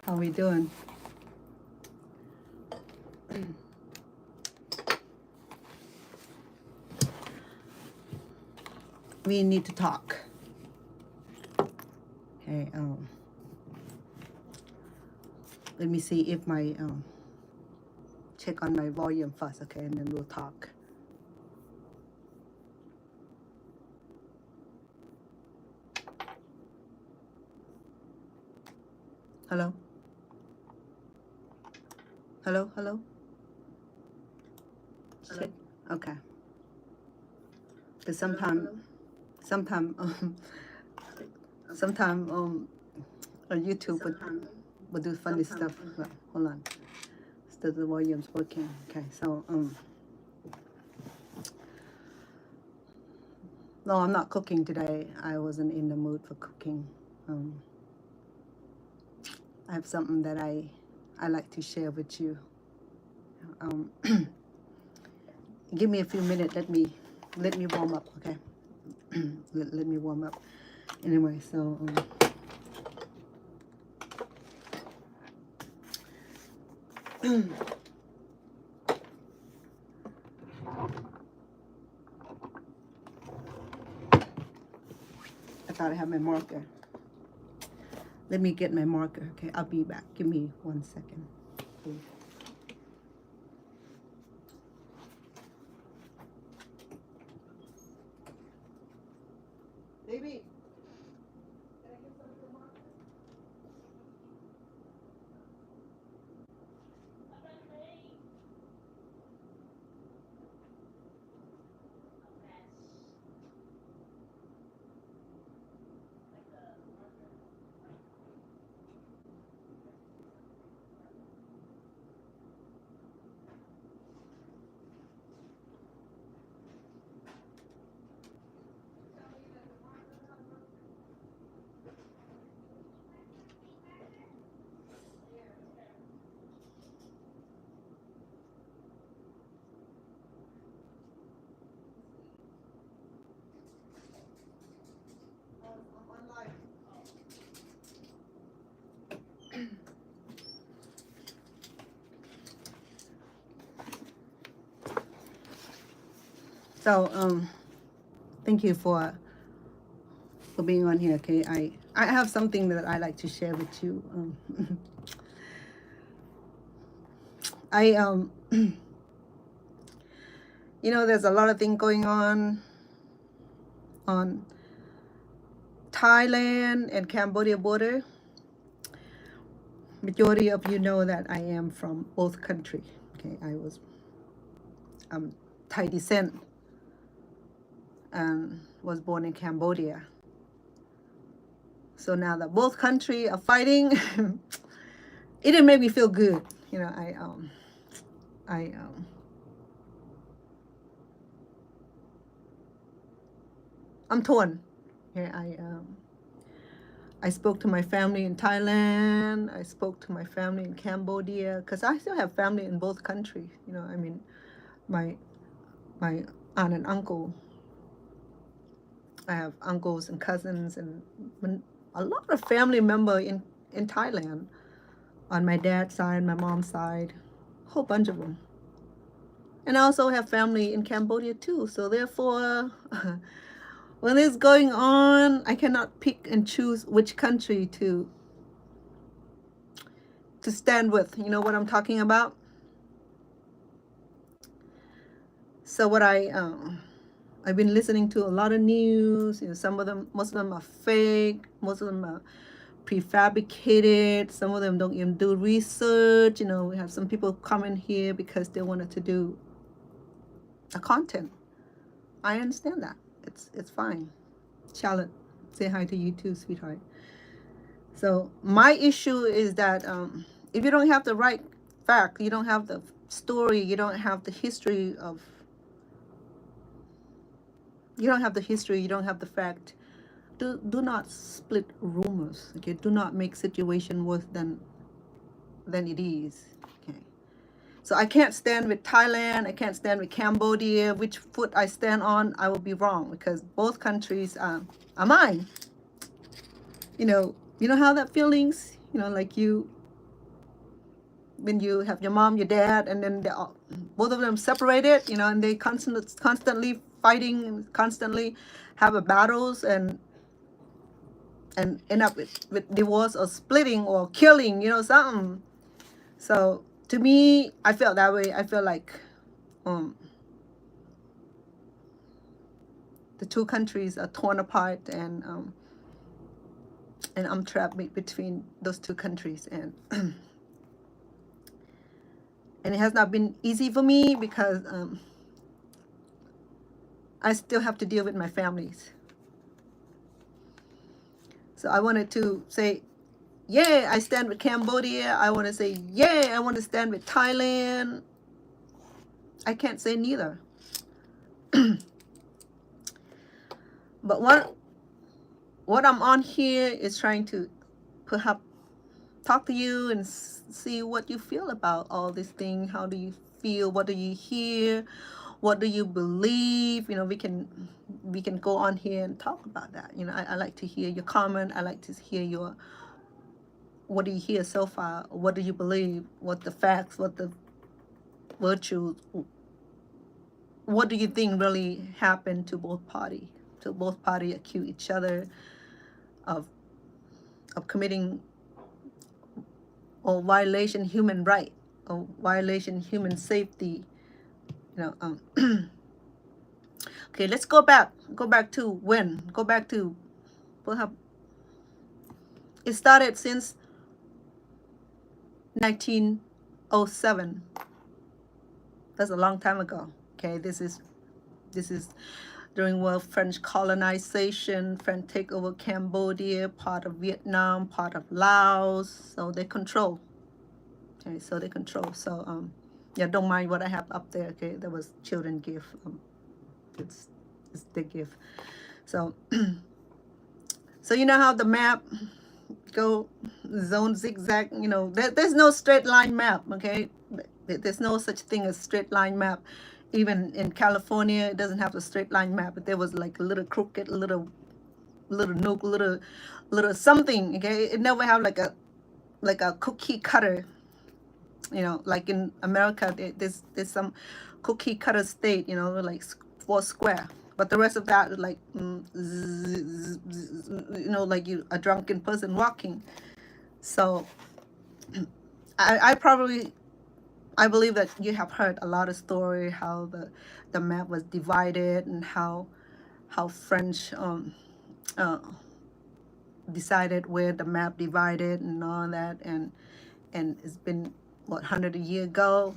How we doing? We need to talk. Okay, let me see if my check on my volume first, okay, and then we'll talk. Hello? Hello? Hello? Check. Okay. Because sometimes YouTube would do funny stuff. Well, hold on. Still the volume's working. Okay, so no, I'm not cooking today. I wasn't in the mood for cooking. I have something that I like to share with you. Give me a few minutes. Let me warm up. Okay. let me warm up. Anyway, so I thought I had my marker. Let me get my marker. Okay, I'll be back. Give me 1 second, please. Baby. So thank you for being on here. Okay, I have something that I like to share with you. You know, there's a lot of things going on Thailand and Cambodia border. Majority of you know that I am from both countries. Okay, I was Thai descent and was born in Cambodia. So now that both countries are fighting, it didn't make me feel good. You know, I'm torn. Okay, I spoke to my family in Thailand. I spoke to my family in Cambodia because I still have family in both countries. You know, I mean, my aunt and uncle. I have uncles and cousins and a lot of family member in Thailand on my dad's side, my mom's side, a whole bunch of them. And I also have family in Cambodia too. So therefore, when it's going on, I cannot pick and choose which country to stand with. You know what I'm talking about? So what I've been listening to a lot of news. You know, most of them are fake. Most of them are prefabricated. Some of them don't even do research. You know, we have some people coming here because they wanted to do a content. I understand that. It's fine. Charlotte, say hi to you too, sweetheart. So my issue is that if you don't have the right fact, you don't have the story, you don't have the history of, you don't have the fact, do not split rumors. Okay, do not make situation worse than it is. Okay, so I can't stand with Thailand, I can't stand with Cambodia. Which foot I stand on, I will be wrong because both countries are mine. You know how that feelings, you know, like you when you have your mom, your dad, and then both of them separated, and they constantly fighting and constantly have a battles and end up with divorce or splitting or killing, something. So to me, I felt that way. I feel like the two countries are torn apart, and I'm trapped between those two countries, and and it has not been easy for me because I still have to deal with my families. So I wanted to say, yeah, I stand with Cambodia. I want to say, yeah, I want to stand with Thailand. I can't say neither. But what I'm on here is trying to perhaps talk to you and see what you feel about all this thing. How do you feel? What do you hear? What do you believe? We can go on here and talk about that. I like to hear your comment. I like to hear what do you hear so far? What do you believe? What the facts? What the virtues? What do you think really happened to both parties? To both parties accuse each other of committing or violation human right or violation human safety. Okay, let's go back to when. Go back to perhaps it started since 1907. That's a long time ago. Okay, this is during world French colonization. French take over Cambodia, part of Vietnam, part of Laos. So they control. Okay, so they control. So yeah, don't mind what I have up there. Okay, that was children gift. It's the gift. So so you know how the map go zone zigzag. There's no straight line map. Okay, there's no such thing as straight line map. Even in California, it doesn't have a straight line map. But there was like a little crooked, little nook, little something. Okay, it never have like a cookie cutter. Like in America, there's some cookie cutter state. Like 4 square. But the rest of that is like, like you a drunken person walking. So I believe that you have heard a lot of story how the map was divided and how French decided where the map divided and all that, and it's been what 100 a year ago,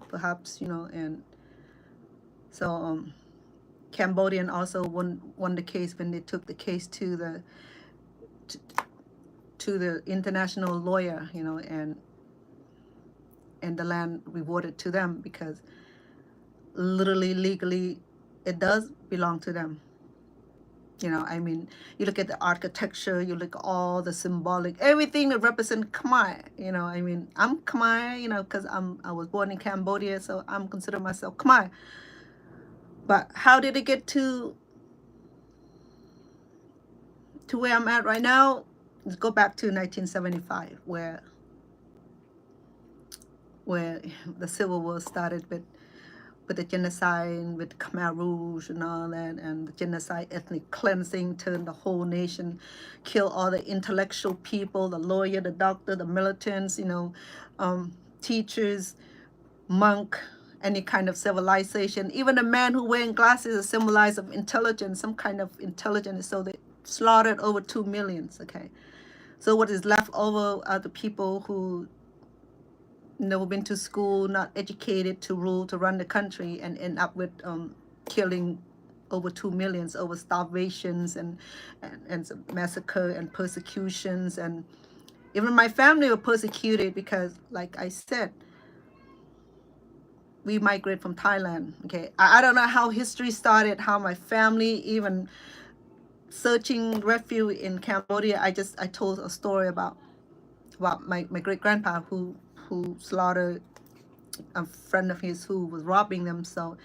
perhaps, and so Cambodian also won the case when they took the case to the international lawyer, and the land rewarded to them because literally legally it does belong to them. I mean, you look at the architecture, you look at all the symbolic, everything that represents Khmer. I mean, I'm Khmer, because I was born in Cambodia, so I'm consider myself Khmer. But how did it get to where I'm at right now? Let's go back to 1975, where the Civil War started with the genocide, with Khmer Rouge and all that, and the genocide, ethnic cleansing, turned the whole nation, kill all the intellectual people, the lawyer, the doctor, the militants, teachers, monk, any kind of civilization. Even a man who wearing glasses is symbolize of intelligence, some kind of intelligence. So they slaughtered over 2 million. Okay, so what is left over are the people who never been to school, not educated to rule, to run the country, and end up with killing over 2 million over starvations and massacre and persecutions. And even my family were persecuted because, like I said, we migrate from Thailand. Okay, I don't know how history started, how my family even searching refuge in Cambodia. I told a story about my great grandpa who slaughtered a friend of his who was robbing them. So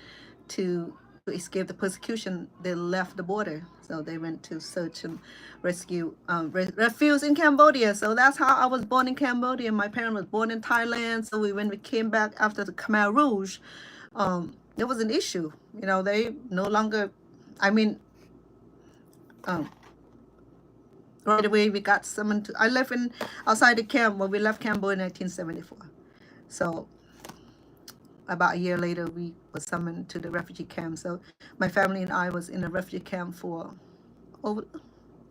to to escape the persecution, they left the border. So they went to search and rescue refugees in Cambodia. So that's how I was born in Cambodia. My parents was born in Thailand. So when we came back after the Khmer Rouge, there was an issue. You know, they no longer, I mean, um, right away we got summoned to, I lived in outside the camp when we left Cambodia in 1974. So about a year later, we were summoned to the refugee camp. So my family and I was in a refugee camp for over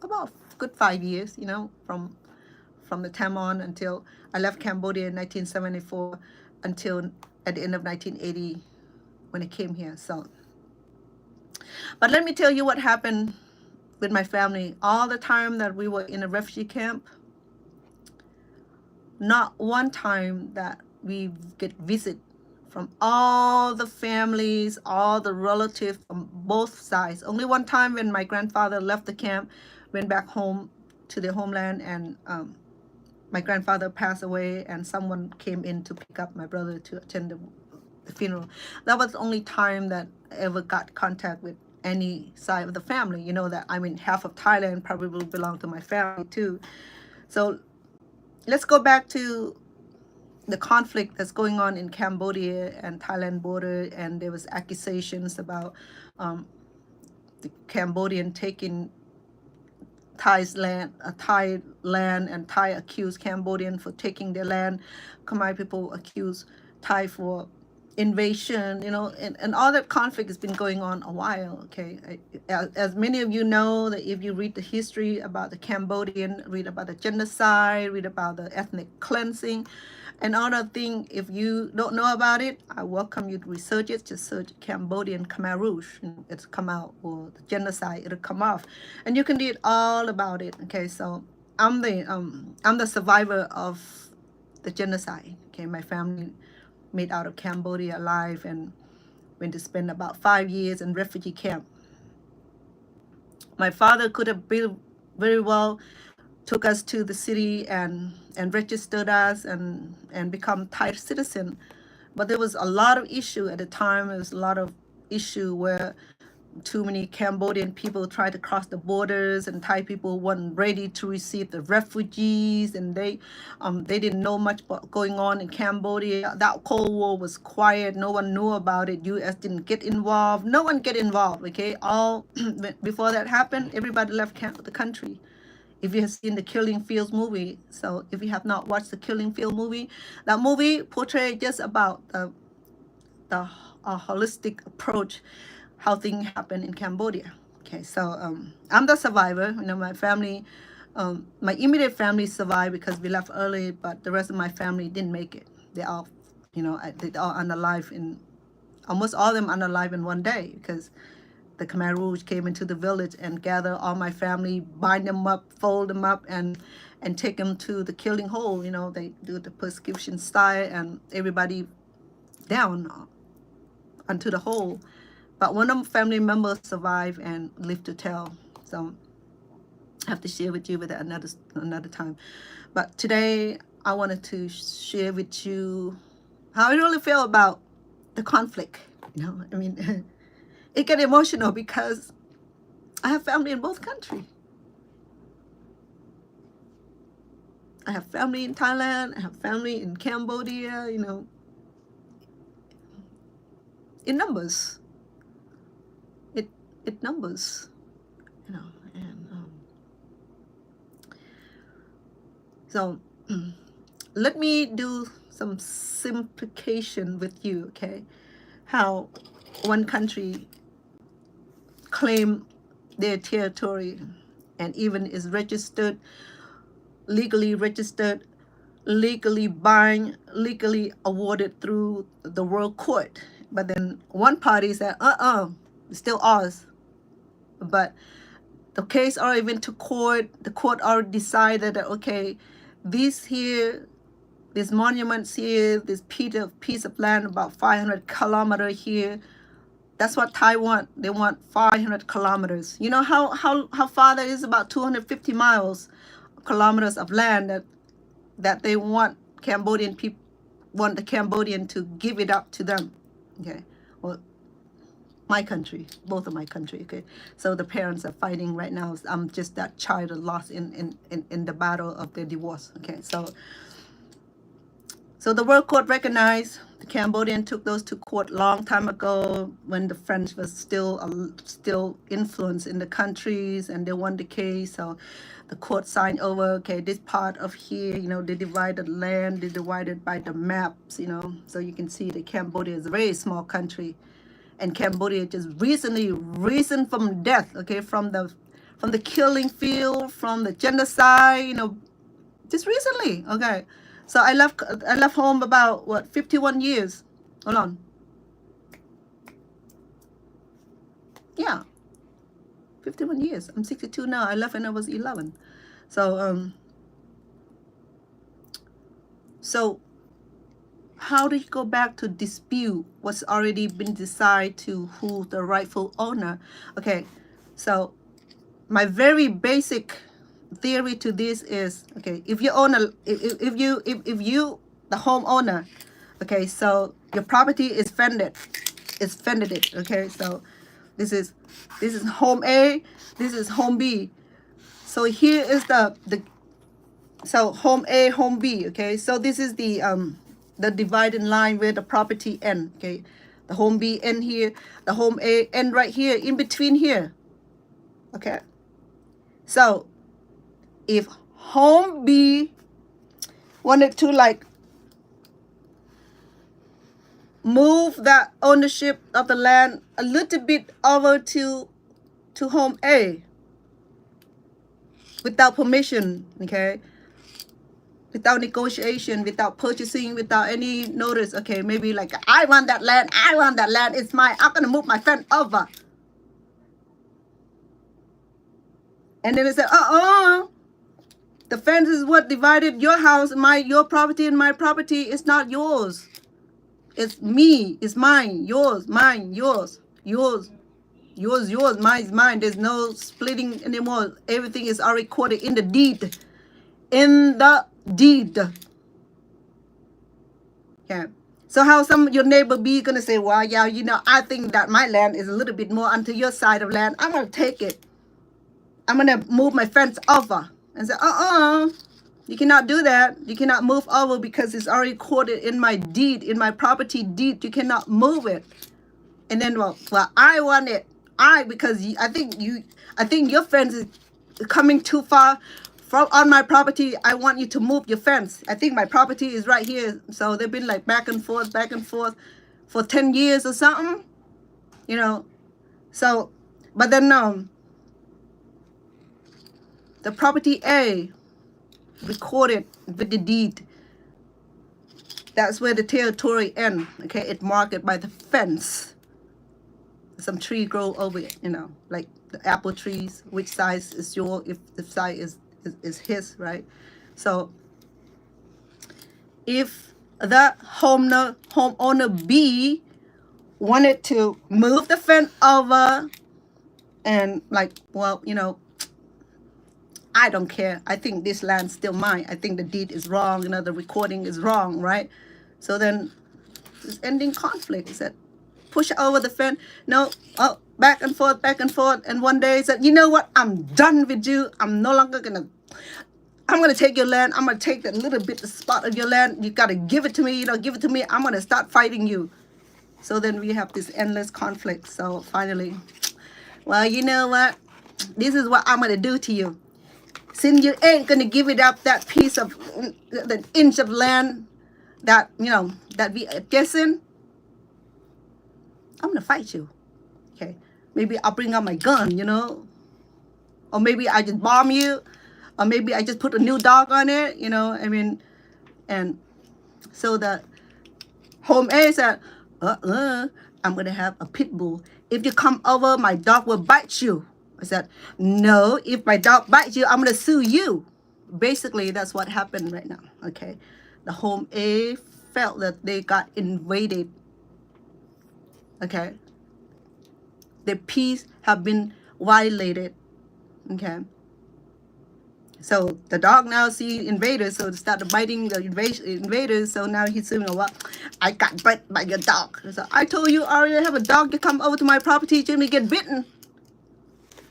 about good 5 years, you know, from the time on until I left Cambodia in 1974 until at the end of 1980 when I came here. So, but let me tell you what happened with my family. All the time that we were in a refugee camp, not one time that we get visit from all the families, all the relatives from both sides. Only one time when my grandfather left the camp, went back home to their homeland, and my grandfather passed away, and someone came in to pick up my brother to attend the funeral. That was the only time that I ever got contact with any side of the family. You know that, I mean, half of Thailand probably belonged to my family too. So let's go back to the conflict that's going on in Cambodia and Thailand border, and there was accusations about the Cambodian taking Thailand, and Thai accused Cambodian for taking their land. Khmer people accuse Thai for invasion, you know, and all that conflict has been going on a while. Okay, as many of you know, that if you read the history about the Cambodian, read about the genocide, read about the ethnic cleansing, and all that thing, if you don't know about it, I welcome you to research it. Just search Cambodian Khmer Rouge, it's come out, or the genocide, it'll come off, and you can read all about it. Okay, so I'm the survivor of the genocide. Okay, my family made out of Cambodia alive and went to spend about 5 years in refugee camp. My father could have been very well took us to the city and registered us and become Thai citizen. But there was a lot of issue at the time. There was a lot of issue where too many Cambodian people tried to cross the borders, and Thai people weren't ready to receive the refugees, and they didn't know much about going on in Cambodia. That Cold War was quiet. No one knew about it. U.S. didn't get involved. No one get involved. Okay, all before that happened, everybody left the country. If you have seen the Killing Fields movie, so if you have not watched the Killing Field movie, that movie portrayed just about the holistic approach, how things happen in Cambodia. Okay, so I'm the survivor. You know, my family, my immediate family survived because we left early, but the rest of my family didn't make it. They all, you know, they all unalive in, almost all of them unalive in one day, because the Khmer Rouge came into the village and gathered all my family, bind them up, fold them up, and take them to the killing hole. You know, they do the persecution style, and everybody down onto the hole. But one of my family members survived and lived to tell. So I have to share with you with that another time. But today I wanted to share with you how I really feel about the conflict. You know, I mean, it get emotional because I have family in both countries. I have family in Thailand, I have family in Cambodia, you know, in numbers. It numbers, you know, and so let me do some simplification with you, okay? How one country claim their territory and even is registered, legally registered, legally bind, legally awarded through the world court. But then one party said, it's still ours. But the case already went to court. The court already decided that, okay, these monuments here, this piece of land about 500 kilometers here, that's what Thai want. They want 500 kilometers. You know how far that is? About 250 kilometers of land that they want Cambodian people, want the Cambodian to give it up to them. Okay, well, my country, both of my country. Okay, so the parents are fighting right now. I'm just that child lost in the battle of the divorce. Okay, so the World Court recognized the Cambodian took those to court long time ago when the French was still influence in the countries, and they won the case. So the court signed over. Okay, this part of here, they divided land, they divided by the maps. So you can see that Cambodia is a very small country, and Cambodia just recently risen from death. Okay, from the killing field, from the genocide. Just recently. Okay. So I left home about 51 years. Hold on. Yeah, 51 years. I'm 62 now. I left when I was 11. So how do you go back to dispute what's already been decided to who the rightful owner? Okay, so my very basic theory to this is, okay, if you own if you the homeowner, okay, so your property is fenced, okay, so this is home A, this is home B. So here is the so home A, home B. Okay, so this is the dividing line where the property end. Okay, the home B end here, the home A end right here, in between here. Okay, so if home B wanted to move that ownership of the land a little bit over to home A without permission, okay, without negotiation, without purchasing, without any notice, okay, maybe I want that land, it's mine, I'm gonna move my fence over. And then they say, the fence is what divided your house, your property and my property. It's not yours. It's me. It's mine. Yours. Mine. Yours. Yours. Yours. Yours. Mine is mine. There's no splitting anymore. Everything is already recorded in the deed. In the deed. Okay. So how your neighbor B gonna say, well, yeah, I think that my land is a little bit more onto your side of land. I'm gonna take it. I'm gonna move my fence over. And say, you cannot do that. You cannot move over because it's already recorded in my deed, in my property deed. You cannot move it. And then, well, I want it. Because I think your fence is coming too far from on my property. I want you to move your fence. I think my property is right here. So they've been back and forth for 10 years or something, So, but then the property A recorded with the deed. That's where the territory ends. Okay, it marked by the fence. Some tree grow over it, like the apple trees. Which size is yours? If the size is his, right? So if the homeowner B wanted to move the fence over and I don't care. I think this land's still mine. I think the deed is wrong. The recording is wrong, right? So then it's ending conflict. It said, push over the fence. No, back and forth. And one day he said, you know what? I'm done with you. I'm no longer I'm going to take your land. I'm going to take that little bit of spot of your land. You got to give it to me. Give it to me. I'm going to start fighting you. So then we have this endless conflict. So finally, well, you know what? This is what I'm going to do to you. Since you ain't gonna give it up, that piece of the inch of land that that we are guessing, I'm gonna fight you. Okay, maybe I'll bring out my gun, or maybe I just bomb you, or maybe I just put a new dog on it, and so the home A said, I'm gonna have a pit bull. If you come over, my dog will bite you. I said, no, if my dog bites you, I'm going to sue you. Basically, that's what happened right now, okay? The home A felt that they got invaded, okay? Their peace have been violated, okay? So the dog now see invaders, so started biting the invaders. So now he's saying, "Well, I got bit by your dog." So I told you already have a dog to come over to my property to me get bitten.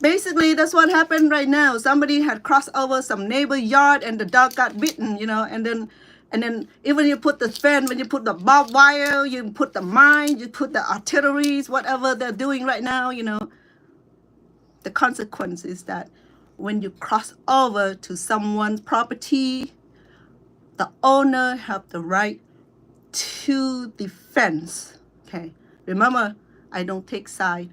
Basically, that's what happened right now. Somebody had crossed over some neighbor yard and the dog got bitten, and then even you put the fence, when you put the barbed wire, you put the mine, you put the artilleries, whatever they're doing right now, the consequence is that when you cross over to someone's property, the owner have the right to defense. Okay, remember, I don't take side.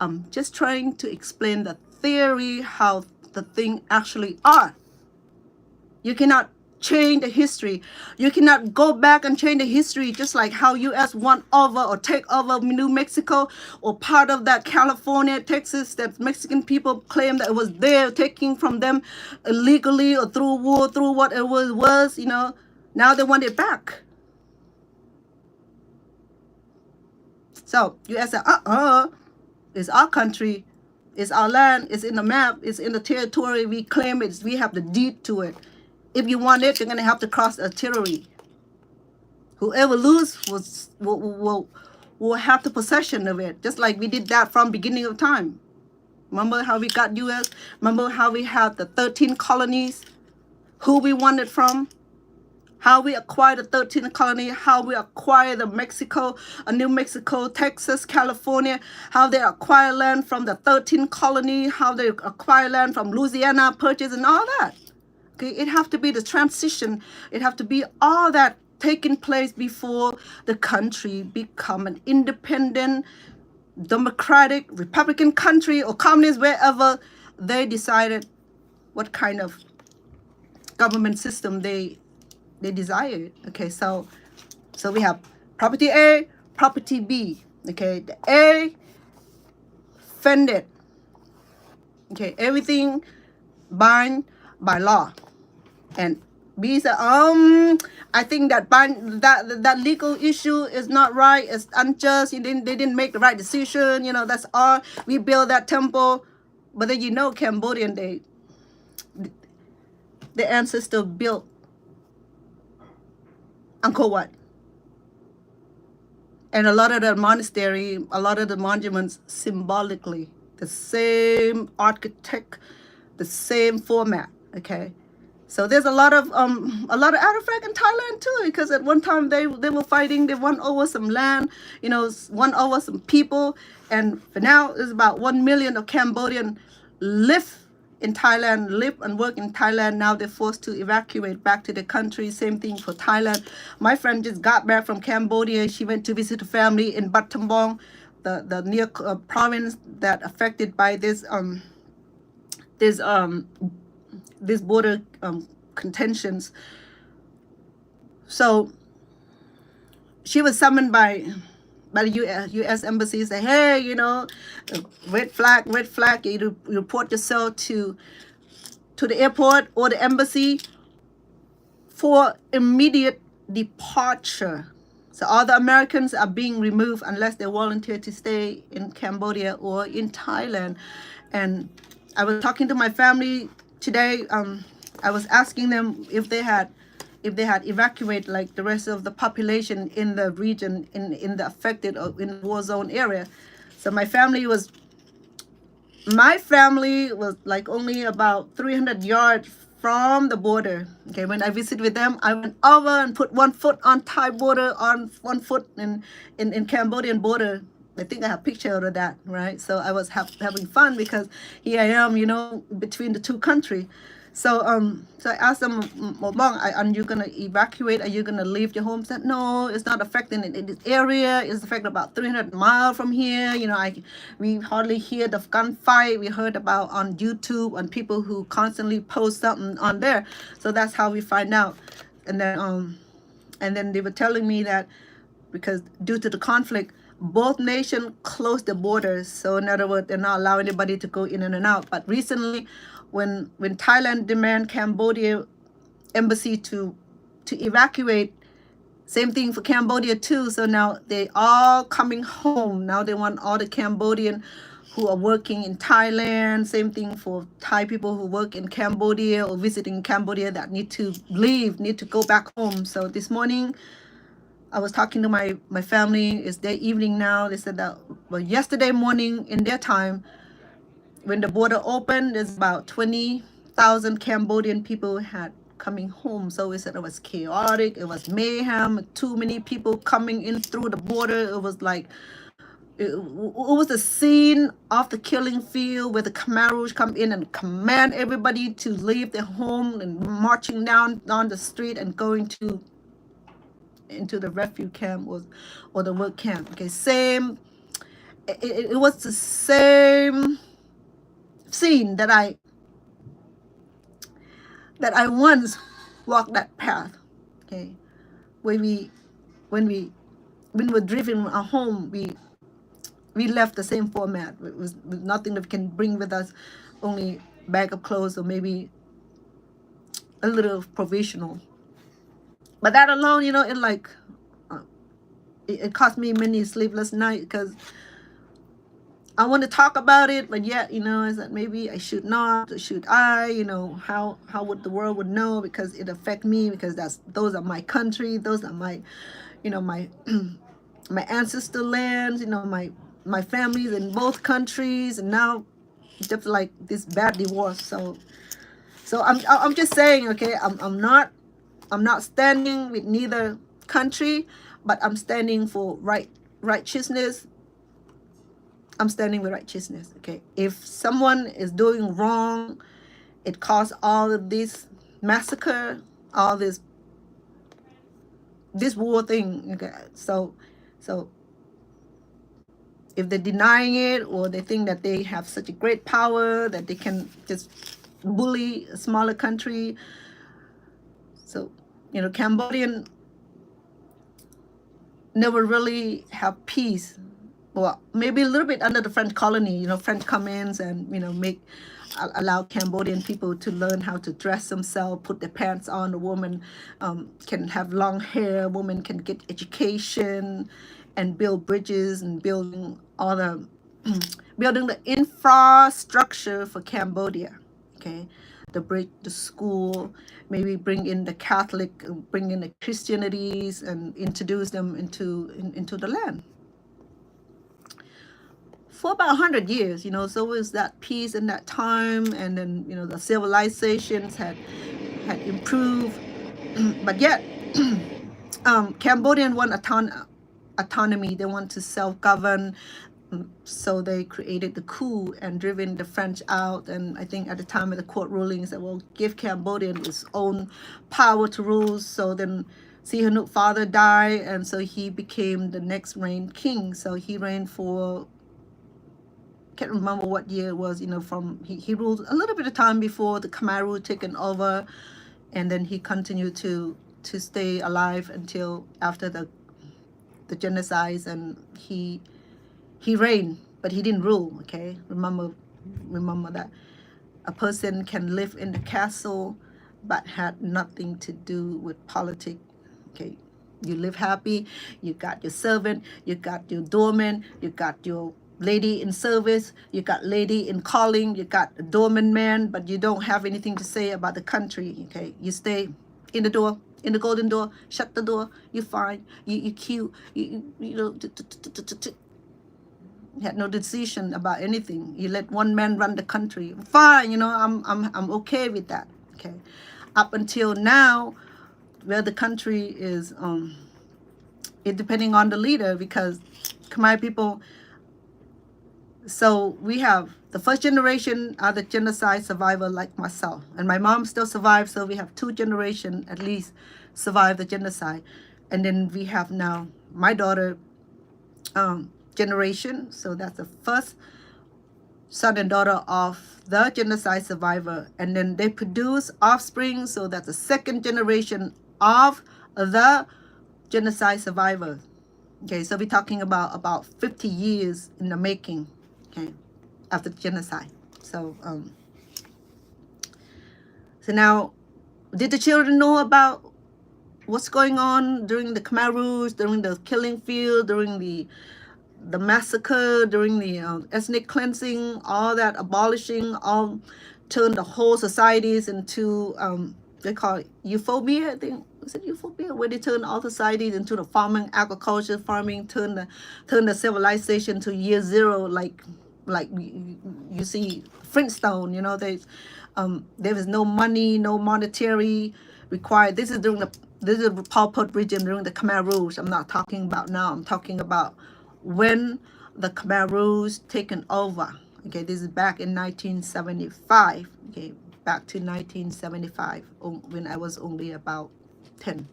I'm just trying to explain the theory how the thing actually are. You cannot change the history. You cannot go back and change the history, just like how U.S. won over or take over New Mexico or part of that California, Texas, that Mexican people claim that it was there, taking from them illegally or through war, through what it was. Now they want it back. So U.S. said, it's our country, it's our land, it's in the map, it's in the territory, we claim it, we have the deed to it. If you want it, you're going to have to cross the artillery. Whoever loses will have the possession of it, just like we did that from beginning of time. Remember how we got U.S.? Remember how we had the 13 colonies? Who we wanted from? How we acquired the 13th colony, how we acquired the Mexico, New Mexico, Texas, California, how they acquire land from the 13th colony, how they acquire land from Louisiana, purchase and all that. Okay, it have to be the transition. It have to be all that taking place before the country become an independent, democratic, Republican country or communist, wherever they decided what kind of government system they desire. Okay, so we have property A, property B. Okay, the A funded. Okay, everything bound by law, and B said, I think that that legal issue is not right. It's unjust. They didn't make the right decision. That's all. We build that temple, but then Cambodian the ancestor built Angkor Wat. And a lot of the monastery, a lot of the monuments symbolically, the same architect, the same format, okay? So there's a lot of artifact in Thailand too, because at one time they were fighting, they won over some land, won over some people, and for now there's about 1 million of Cambodian live in Thailand, live and work in Thailand. Now they're forced to evacuate back to the country. Same thing for Thailand. My friend just got back from Cambodia. She went to visit her family in Battambang, the near province that affected by this border contentions. So she was summoned by the U.S. embassy, say, hey, red flag, you report yourself to the airport or the embassy for immediate departure. So all the Americans are being removed unless they volunteer to stay in Cambodia or in Thailand. And I was talking to my family today. I was asking them if they had evacuated like the rest of the population in the region, in the affected or in the war zone area. So my family was like only about 300 yards from the border. Okay, when I visited with them, I went over and put 1 foot on Thai border, on 1 foot in Cambodian border. I think I have a picture of that, right? So I was having fun because here I am, between the two countries. So I asked them, are you gonna evacuate? Are you gonna leave your home? Said no, it's not affecting in this area. It's affected about 300 miles from here. We hardly hear the gunfight. We heard about on YouTube on people who constantly post something on there. So that's how we find out. And then they were telling me that because due to the conflict, both nations closed the borders. So in other words, they're not allowing anybody to go in and out. But recently, when Thailand demand Cambodia embassy to evacuate, same thing for Cambodia too. So now they all coming home. Now they want all the Cambodian who are working in Thailand. Same thing for Thai people who work in Cambodia or visiting Cambodia that need to leave, need to go back home. So this morning, I was talking to my family. It's their evening now. They said that, well, yesterday morning in their time, when the border opened, there's about 20,000 Cambodian people had coming home. So we said it was chaotic. It was mayhem. Too many people coming in through the border. It was like, it was a scene of the killing field where the Khmer Rouge come in and command everybody to leave their home and marching down the street and going into the refuge camp or the work camp. Okay, same. It was the same scene that I once walked that path. Okay, when we were driven our home, we left the same format. It was nothing that we can bring with us, only bag of clothes or maybe a little provisional. But that alone, you know, it like it cost me many sleepless nights because I want to talk about it, but yet, you know, I said maybe I should not. Should I? You know, how would the world would know, because it affect me, because those are my country, those are my, you know, my my ancestor lands, you know, my families in both countries, and now just like this bad divorce. So I'm just saying, okay, I'm not standing with neither country, but I'm standing for righteousness. I'm standing with righteousness. Okay, if someone is doing wrong, it caused all of this massacre, all this war thing. Okay, so if they're denying it, or they think that they have such a great power that they can just bully a smaller country. So, you know, Cambodian never really have peace. Well, maybe a little bit under the French colony. You know, French come in and, you know, allow Cambodian people to learn how to dress themselves, put their pants on. The woman can have long hair. Woman can get education, and build bridges and building all the building the infrastructure for Cambodia. Okay, the bridge, the school, maybe bring in the Catholic, bring in the Christianities, and introduce them into the land. For about 100 years, you know, so was that peace in that time, and then, you know, the civilizations had improved, but yet Cambodian want autonomy. They want to self-govern. So they created the coup and driven the French out. And I think at the time of the court rulings that will give Cambodia its own power to rule. So then Sihanouk's father died, and so he became the next reigning king. So he reigned for, can't remember what year it was, you know, from he ruled a little bit of time before the Khmer Rouge taken over, and then he continued to stay alive until after the genocides, and he reigned, but he didn't rule. Okay, remember that a person can live in the castle but had nothing to do with politics. Okay, you live happy, you got your servant, you got your doorman, you got your lady in service, you got lady in calling, you got a doorman man, but you don't have anything to say about the country. Okay, you stay in the door, in the golden door, shut the door, you're fine, you cute, you know, you had no decision about anything. You let one man run the country. Fine, you know, I'm okay with that. Okay, up until now, where the country is, it depending on the leader, because Khmer people. So we have the first generation are the genocide survivor like myself, and my mom still survived. So we have 2 generations at least survive the genocide, and then we have now my daughter generation. So that's the first son and daughter of the genocide survivor, and then they produce offspring. So that's the second generation of the genocide survivor. Okay, so we're talking about 50 years in the making. Okay, after the genocide. So so now, did the children know about what's going on during the Khmer Rouge, during the killing field, during the the massacre, during the ethnic cleansing, all that abolishing, all turned the whole societies into they call it euphobia. I think is it euphobia, where they turn all societies into the farming, agriculture, farming, turn the civilization to year zero, like you see Flintstone. You know, there was no money, no monetary required. This is the Pol Pot regime during the Khmer Rouge. I'm not talking about now. I'm talking about when the Khmer Rouge taken over. Okay, this is back in 1975. Okay, back to 1975 when I was only about 10,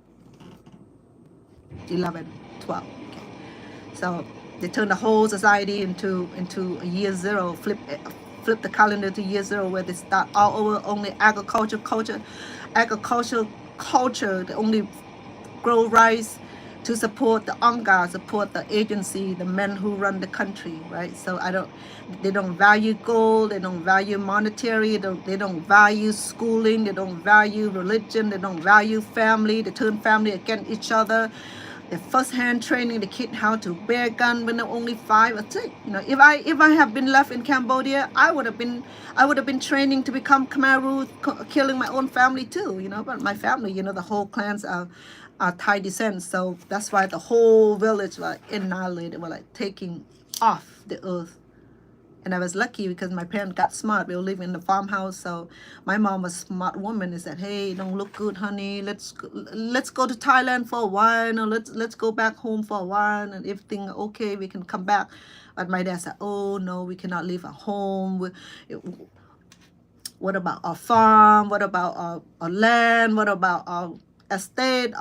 11, 12. Okay, so they turned the whole society into a year zero. Flip the calendar to year zero, where they start all over only agricultural culture. They only grow rice to support the Anga, support the agency, the men who run the country, right? So they don't value gold, they don't value monetary, they don't value schooling, they don't value religion, they don't value family. They turn family against each other. They first-hand training the kid how to bear a gun when they're only 5 or 6. You know, if I have been left in Cambodia, I would have been training to become Khmer Rouge, killing my own family too. You know, but my family, you know, the whole clans are Thai descent, so that's why the whole village like annihilated, were like taking off the earth. And I was lucky because my parents got smart. We were living in the farmhouse, so my mom was a smart woman and said, "Hey, don't look good, honey. Let's go to Thailand for a while, or let's go back home for a while, and if things are okay, we can come back." But my dad said, "Oh no, we cannot leave our home. What about our farm? What about our land? What about our estate?"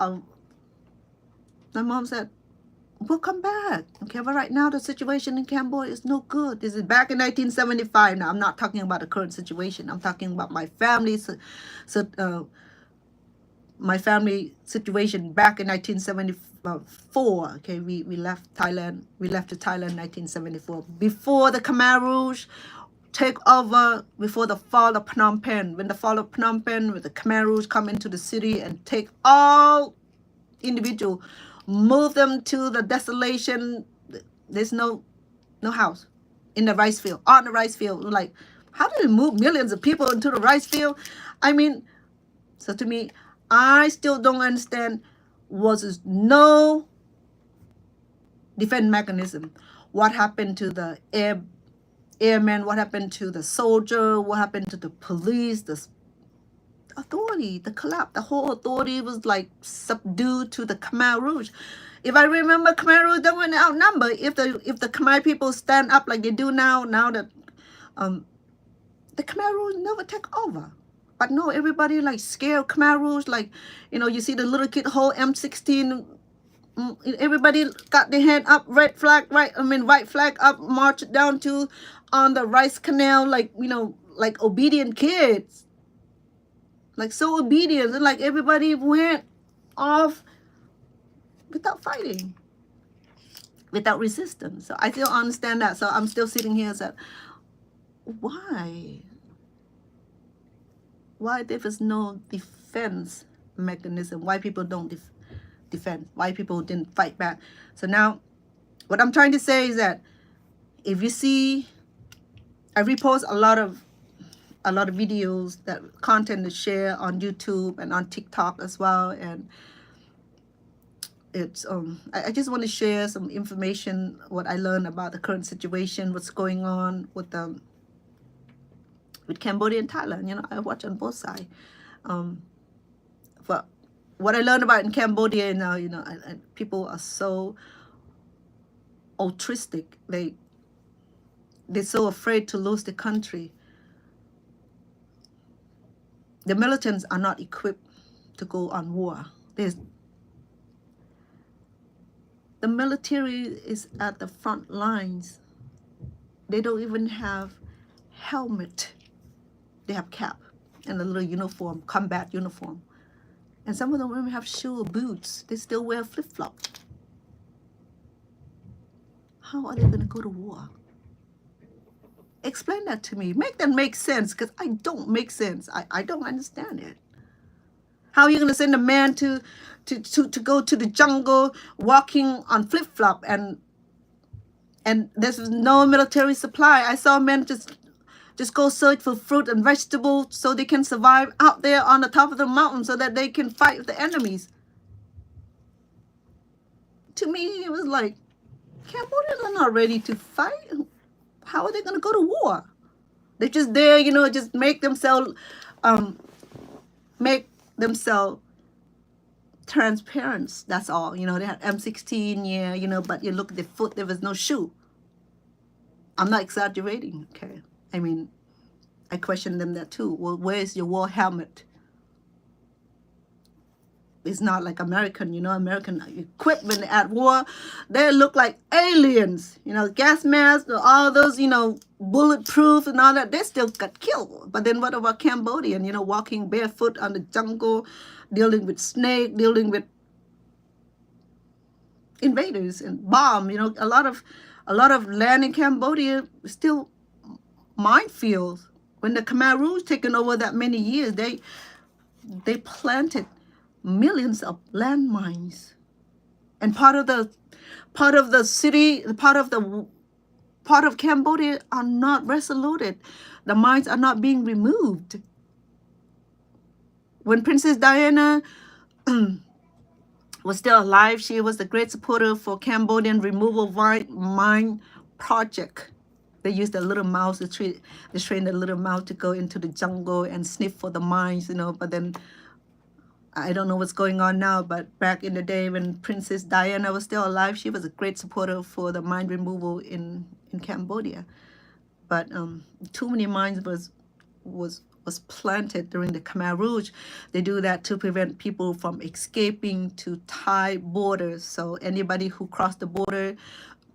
My mom said, "We'll come back." Okay, but right now the situation in Cambodia is no good. This is back in 1975. Now I'm not talking about the current situation. I'm talking about my family. My family situation back in 1974. Okay, we left Thailand. We left to Thailand in 1974 before the Khmer Rouge take over, before the fall of Phnom Penh. When the fall of Phnom Penh, with the Khmer Rouge come into the city and take all individual, move them to the desolation. There's no house in the rice field, on the rice field. Like, how do they move millions of people into the rice field? I mean, so to me, I still don't understand. Was no defense mechanism? What happened to the airmen? What happened to the soldier? What happened to the police? The authority, the collapse, the whole authority was like subdued to the Khmer Rouge. If I remember, Khmer Rouge don't want to outnumber. If the Khmer people stand up like they do now that the Khmer Rouge never take over. But no, everybody like scared of Khmer Rouge. Like, you know, you see the little kid hold M16. Everybody got their hand up, white flag up, march down to on the rice canal, like, you know, like obedient kids. Like so obedient, and like everybody went off without fighting, without resistance. So I still understand that. So I'm still sitting here and said, why there is no defense mechanism? Why people don't defend? Why people didn't fight back? So now what I'm trying to say is that if you see, I repost a lot of videos, that content to share on YouTube and on TikTok as well, and it's I just want to share some information, what I learned about the current situation, what's going on with Cambodia and Thailand. You know, I watch on both sides. But what I learned about in Cambodia now, you know, people are so altruistic. They're so afraid to lose the country. The militants are not equipped to go on war. The military is at the front lines. They don't even have helmet. They have cap and a little uniform, combat uniform. And some of them don't even have shoe or boots. They still wear flip-flops. How are they going to go to war? Explain that to me. Make that make sense, because I don't make sense. I don't understand it. How are you going to send a man to go to the jungle walking on flip-flop and and there's no military supply. I saw men just go search for fruit and vegetables so they can survive out there on the top of the mountain so that they can fight the enemies. To me, it was like, Cambodians are not ready to fight. How are they going to go to war? They're just there, just make themselves transparent. That's all. They had M16, but you look at the foot, there was no shoe. I'm not exaggerating, okay? I mean, I question them that too. Well, where's your war helmet? It's not like American, American equipment at war. They look like aliens, gas masks, all those, bulletproof and all that. They still got killed. But then what about Cambodian, walking barefoot on the jungle, dealing with snake, dealing with invaders and bomb, a lot of land in Cambodia is still minefields. When the Khmer Rouge taken over that many years, they planted millions of landmines, and part of the city, part of Cambodia are not resoluted. The mines are not being removed. When Princess Diana was still alive, she was a great supporter for Cambodian removal mine project. They used a little mouse to train the little mouse to go into the jungle and sniff for the mines, but then I don't know what's going on now, but back in the day when Princess Diana was still alive, she was a great supporter for the mine removal in Cambodia. But too many mines was planted during the Khmer Rouge. They do that to prevent people from escaping to Thai borders. So anybody who crossed the border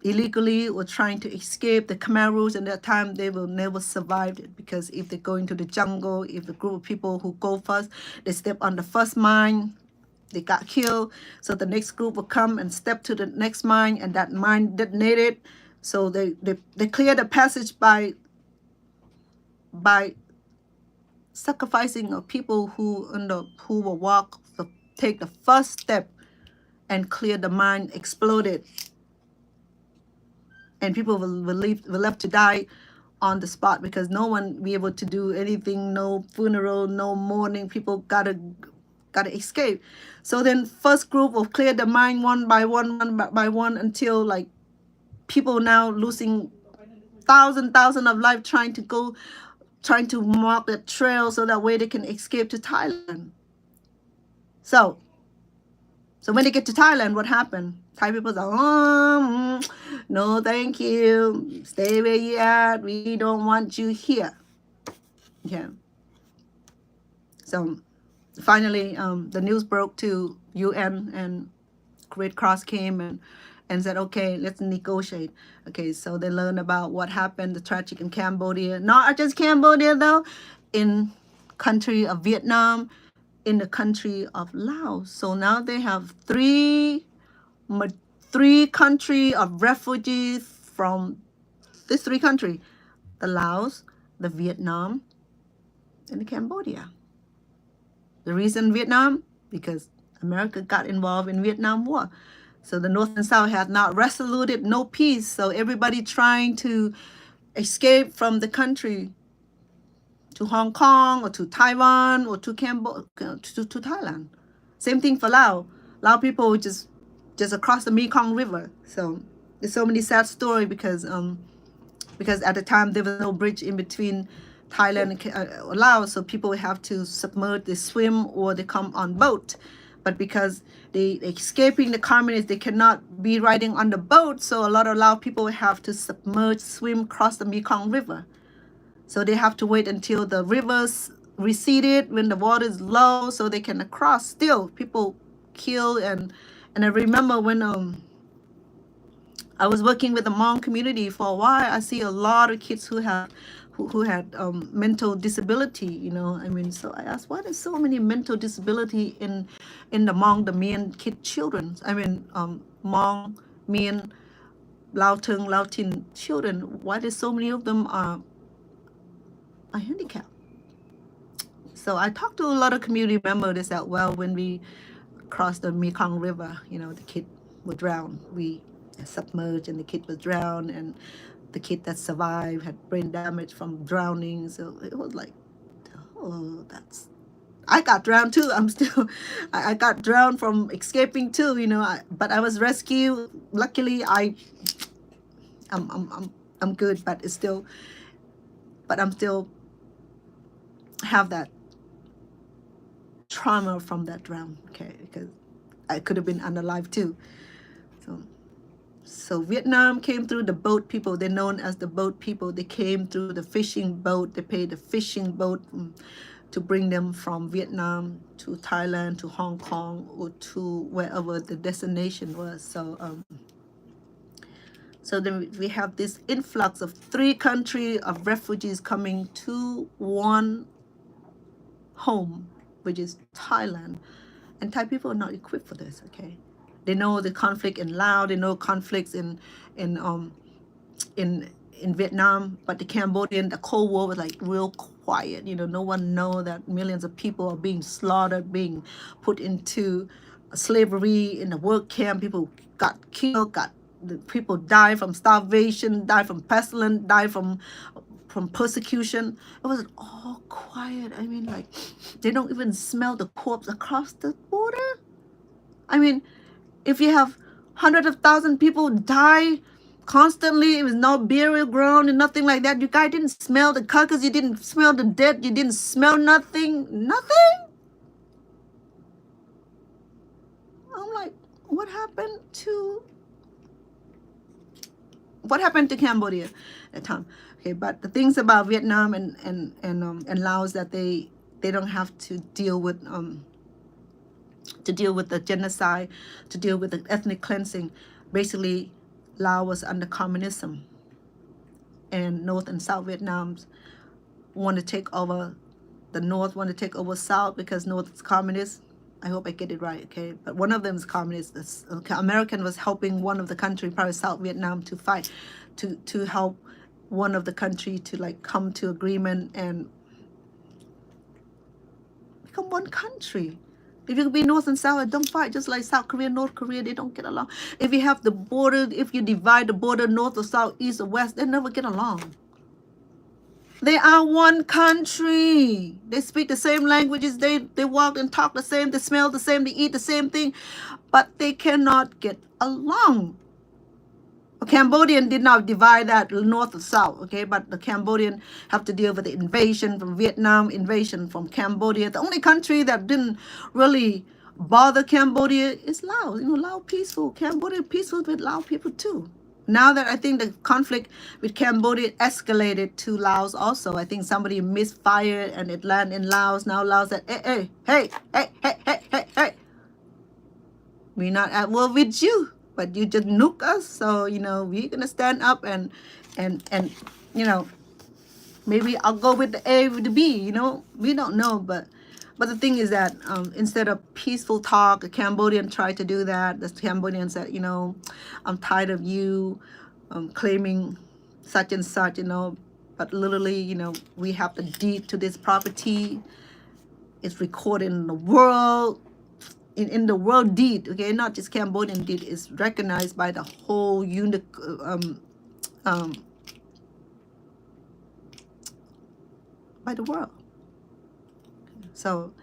illegally or trying to escape the Khmer Rouge at that time, they will never survive it, because if they go into the jungle, if the group of people who go first, they step on the first mine, they got killed. So the next group will come and step to the next mine, and that mine detonated. So they clear the passage by sacrificing of people who will take the first step and clear the mine, exploded. And people will left to die on the spot, because no one be able to do anything, no funeral, no mourning. People gotta escape. So then first group will clear the mine one by one until like people now losing thousand of life trying to mark the trail so that way they can escape to Thailand. So when they get to Thailand, what happened? Thai people say, no, thank you. Stay where you at. We don't want you here. Okay. So finally, the news broke to UN, and Red Cross came and said, okay, let's negotiate. Okay, so they learned about what happened, the tragic in Cambodia. Not just Cambodia, though, in country of Vietnam, in the country of Laos. So now they have three country of refugees from these three countries: the Laos, the Vietnam, and the Cambodia. The reason Vietnam? Because America got involved in Vietnam War. So the North and South had not resoluted, no peace. So everybody trying to escape from the country to Hong Kong or to Taiwan or to Cambodia, to Thailand. Same thing for Laos. Lao people just across the Mekong River. So there's so many sad stories because at the time there was no bridge in between Thailand and Laos, so people have to submerge, they swim, or they come on boat. But because they escaping the communists, they cannot be riding on the boat, so a lot of Lao people have to submerge, swim across the Mekong River. So they have to wait until the rivers receded, when the water is low, so they can cross. Still, people kill, and I remember when I was working with the Hmong community for a while, I see a lot of kids who had mental disability, I mean, so I asked, why there's so many mental disability in the Hmong, the Mien kid children? I mean, Hmong, Mien, Lao Tung, Lao Tin children, why there's so many of them are handicapped? So I talked to a lot of community members. They said, well, when we crossed the Mekong River, the kid would drown. We submerged, and the kid was drowned, and the kid that survived had brain damage from drowning. So it was like, oh, that's. I got drowned too. I'm still, I got drowned from escaping too. But I was rescued. Luckily, I'm good, but it's still, but I'm still have that trauma from that drown. Okay, because I could have been unalive too. So Vietnam came through the boat people. They're known as the boat people. They came through the fishing boat. They paid the fishing boat to bring them from Vietnam to Thailand to Hong Kong or to wherever the destination was. So then we have this influx of 3 countries of refugees coming to one home, which is Thailand. And Thai people are not equipped for this, okay? They know the conflict in Laos, they know conflicts in Vietnam, but the Cambodian, the Cold War was like real quiet. No one know that millions of people are being slaughtered, being put into slavery in the work camp. People got killed, people died from starvation, died from pestilence, died from persecution. It was all quiet. I mean, like, they don't even smell the corpse across the border. I mean, if you have hundreds of thousands of people die constantly, it was no burial ground and nothing like that. You guys didn't smell the carcass, you didn't smell the dead, you didn't smell nothing. I'm like, what happened to Cambodia at the time? Okay, but the things about Vietnam and Laos that they don't have to deal with the genocide, to deal with the ethnic cleansing. Basically, Laos was under communism, and North and South Vietnams want to take over. The North want to take over South because North is communist. I hope I get it right, okay? But one of them is communist. American was helping one of the country, probably South Vietnam, to fight, to help one of the country to like come to agreement and become one country. If you be North and South, don't fight. Just like South Korea, North Korea, they don't get along. If you have the border, if you divide the border North or South, East or West, they never get along. They are one country. They speak the same languages. They walk and talk the same. They smell the same. They eat the same thing. But they cannot get along. A Cambodian did not divide that North or South, okay? But the Cambodian have to deal with the invasion from Vietnam, invasion from Cambodia. The only country that didn't really bother Cambodia is Laos. Laos peaceful. Cambodia peaceful with Lao people too. Now that I think the conflict with Cambodia escalated to Laos also. I think somebody misfired and it landed in Laos. Now Laos said, hey, we're not at war with you, but you just nuke us. So, we're going to stand up and maybe I'll go with the A with the B, we don't know. But the thing is that instead of peaceful talk, the Cambodian tried to do that. The Cambodian said, I'm tired of you claiming such and such, but literally, we have the deed to this property. It's recorded in the world, in the world deed, okay? Not just Cambodian deed, is recognized by the whole by the world. So,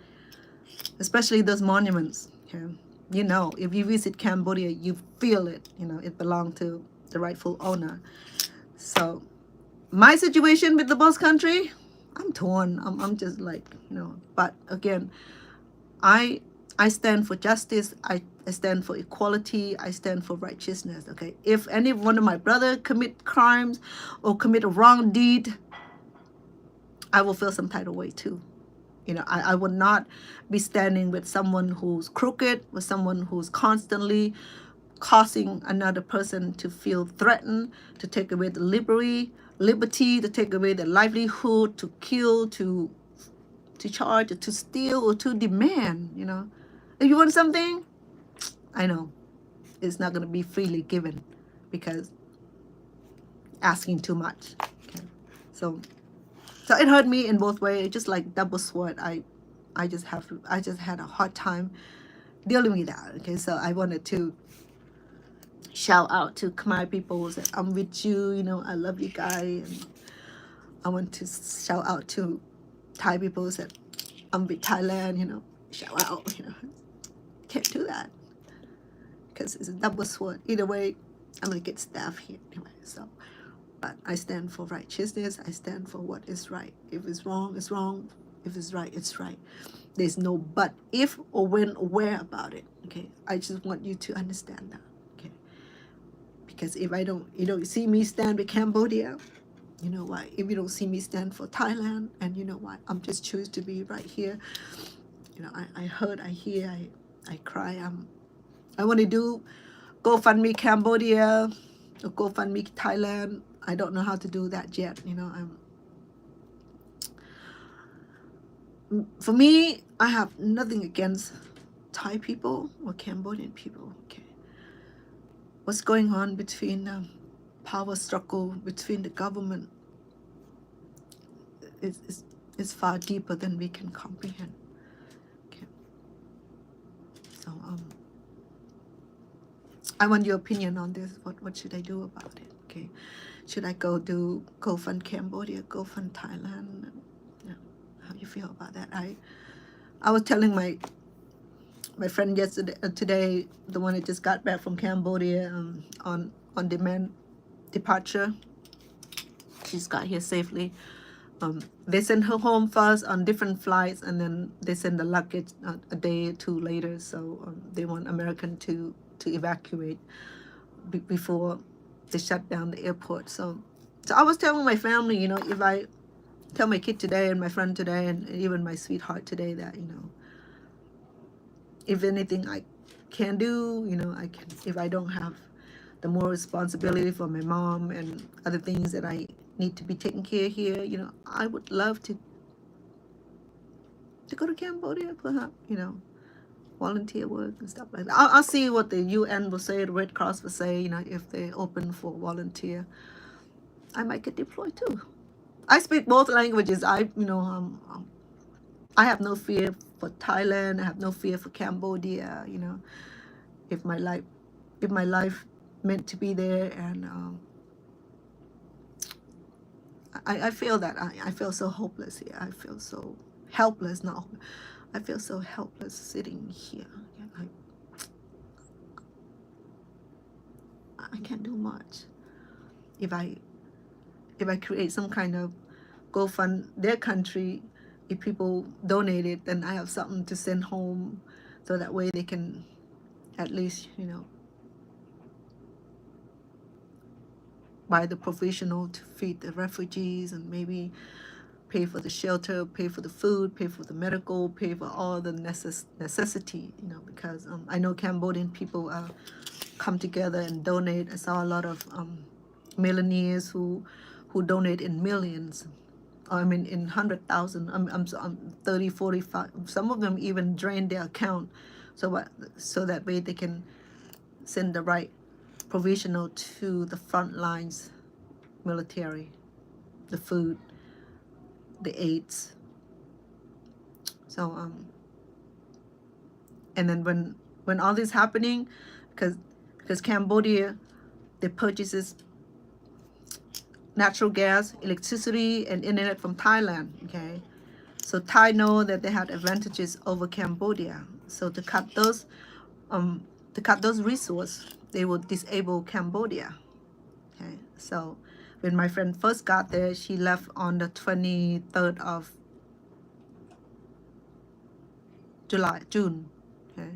especially those monuments, okay? If you visit Cambodia, you feel it, it belongs to the rightful owner. So, my situation with the both country, I'm torn. I'm just like, but again, I stand for justice. I stand for equality. I stand for righteousness, okay? If any one of my brother commit crimes or commit a wrong deed, I will feel some type of way too. I would not be standing with someone who's crooked, with someone who's constantly causing another person to feel threatened, to take away the liberty, to take away their livelihood, to kill, to charge, to steal, or to demand, If you want something, I know it's not going to be freely given because asking too much. Okay? So it hurt me in both ways. It's just like double sword. I just had a hard time dealing with that. Okay, so I wanted to shout out to Khmer people that I'm with you, you know, I love you guys. And I want to shout out to Thai people that I'm with Thailand, you know, shout out, you know. Can't do that because it's a double sword. Either way, I'm gonna get stabbed here anyway. So, but I stand for righteousness. I stand for what is right. If it's wrong, it's wrong. If it's right, it's right. There's no but if or when or where about it. Okay, I just want you to understand that. Okay, because if I don't, you don't see me stand with Cambodia. You know why? If you don't see me stand for Thailand, and you know why? I'm just choose to be right here. You know, I heard, I hear, I cry. I want to do GoFundMe Cambodia or GoFundMe Thailand. I don't know how to do that yet. You know, for me, I have nothing against Thai people or Cambodian people. Okay, what's going on between power struggle between the government is far deeper than we can comprehend. Okay, so I want your opinion on this. What should I do about it? Okay, should I go fund Cambodia, go fund Thailand? Yeah. How you feel about that? I was telling my friend yesterday, today, the one that just got back from Cambodia, on demand departure. She's got here safely. They send her home first on different flights, and then they send the luggage a day or two later. So they want American to evacuate before they shut down the airport. So I was telling my family, you know, if I tell my kid today and my friend today and even my sweetheart today that, you know, if anything I can do, you know, I can. If I don't have the more responsibility for my mom and other things that I need to be taken care of here, you know, I would love to go to Cambodia, perhaps, you know, volunteer work and stuff like that. I'll see what the UN will say, the Red Cross will say, you know, if they're open for volunteer. I might get deployed too. I speak both languages. I have no fear for Thailand. I have no fear for Cambodia. You know, if my life meant to be there, and I feel that I feel so hopeless here. I feel so helpless now. I feel so helpless sitting here. I can't do much. If I create some kind of go fund their country, if people donate it, then I have something to send home, so that way they can at least, you know, buy the professional to feed the refugees and maybe pay for the shelter, pay for the food, pay for the medical, pay for all the necessity, you know, because I know Cambodian people come together and donate. I saw a lot of millionaires who donate in millions. I mean, in 100,000, I'm 30, 45. Some of them even drain their account, so that way they can send the right provisional to the front lines military, the food, the aids. So and then when all this happening, because Cambodia, they purchases natural gas, electricity, and internet from Thailand. Okay, so Thai know that they had advantages over Cambodia. So to cut those resources, they will disable Cambodia. Okay, so when my friend first got there, she left on the 23rd of June. Okay,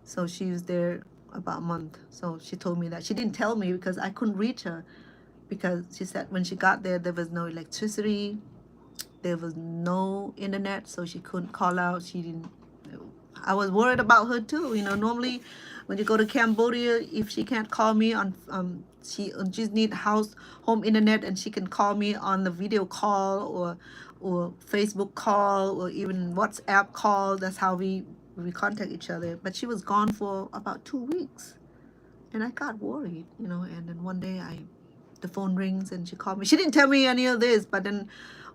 so she was there about a month. So she told me that she didn't tell me because I couldn't reach her, because she said when she got there, there was no electricity, there was no internet, so she couldn't call out. She didn't. I was worried about her too. You know, normally when you go to Cambodia, if she can't call me on, she just need home internet, and she can call me on the video call or Facebook call or even WhatsApp call. That's how we contact each other. But she was gone for about 2 weeks, and I got worried, you know. And then one day the phone rings and she called me. She didn't tell me any of this, but then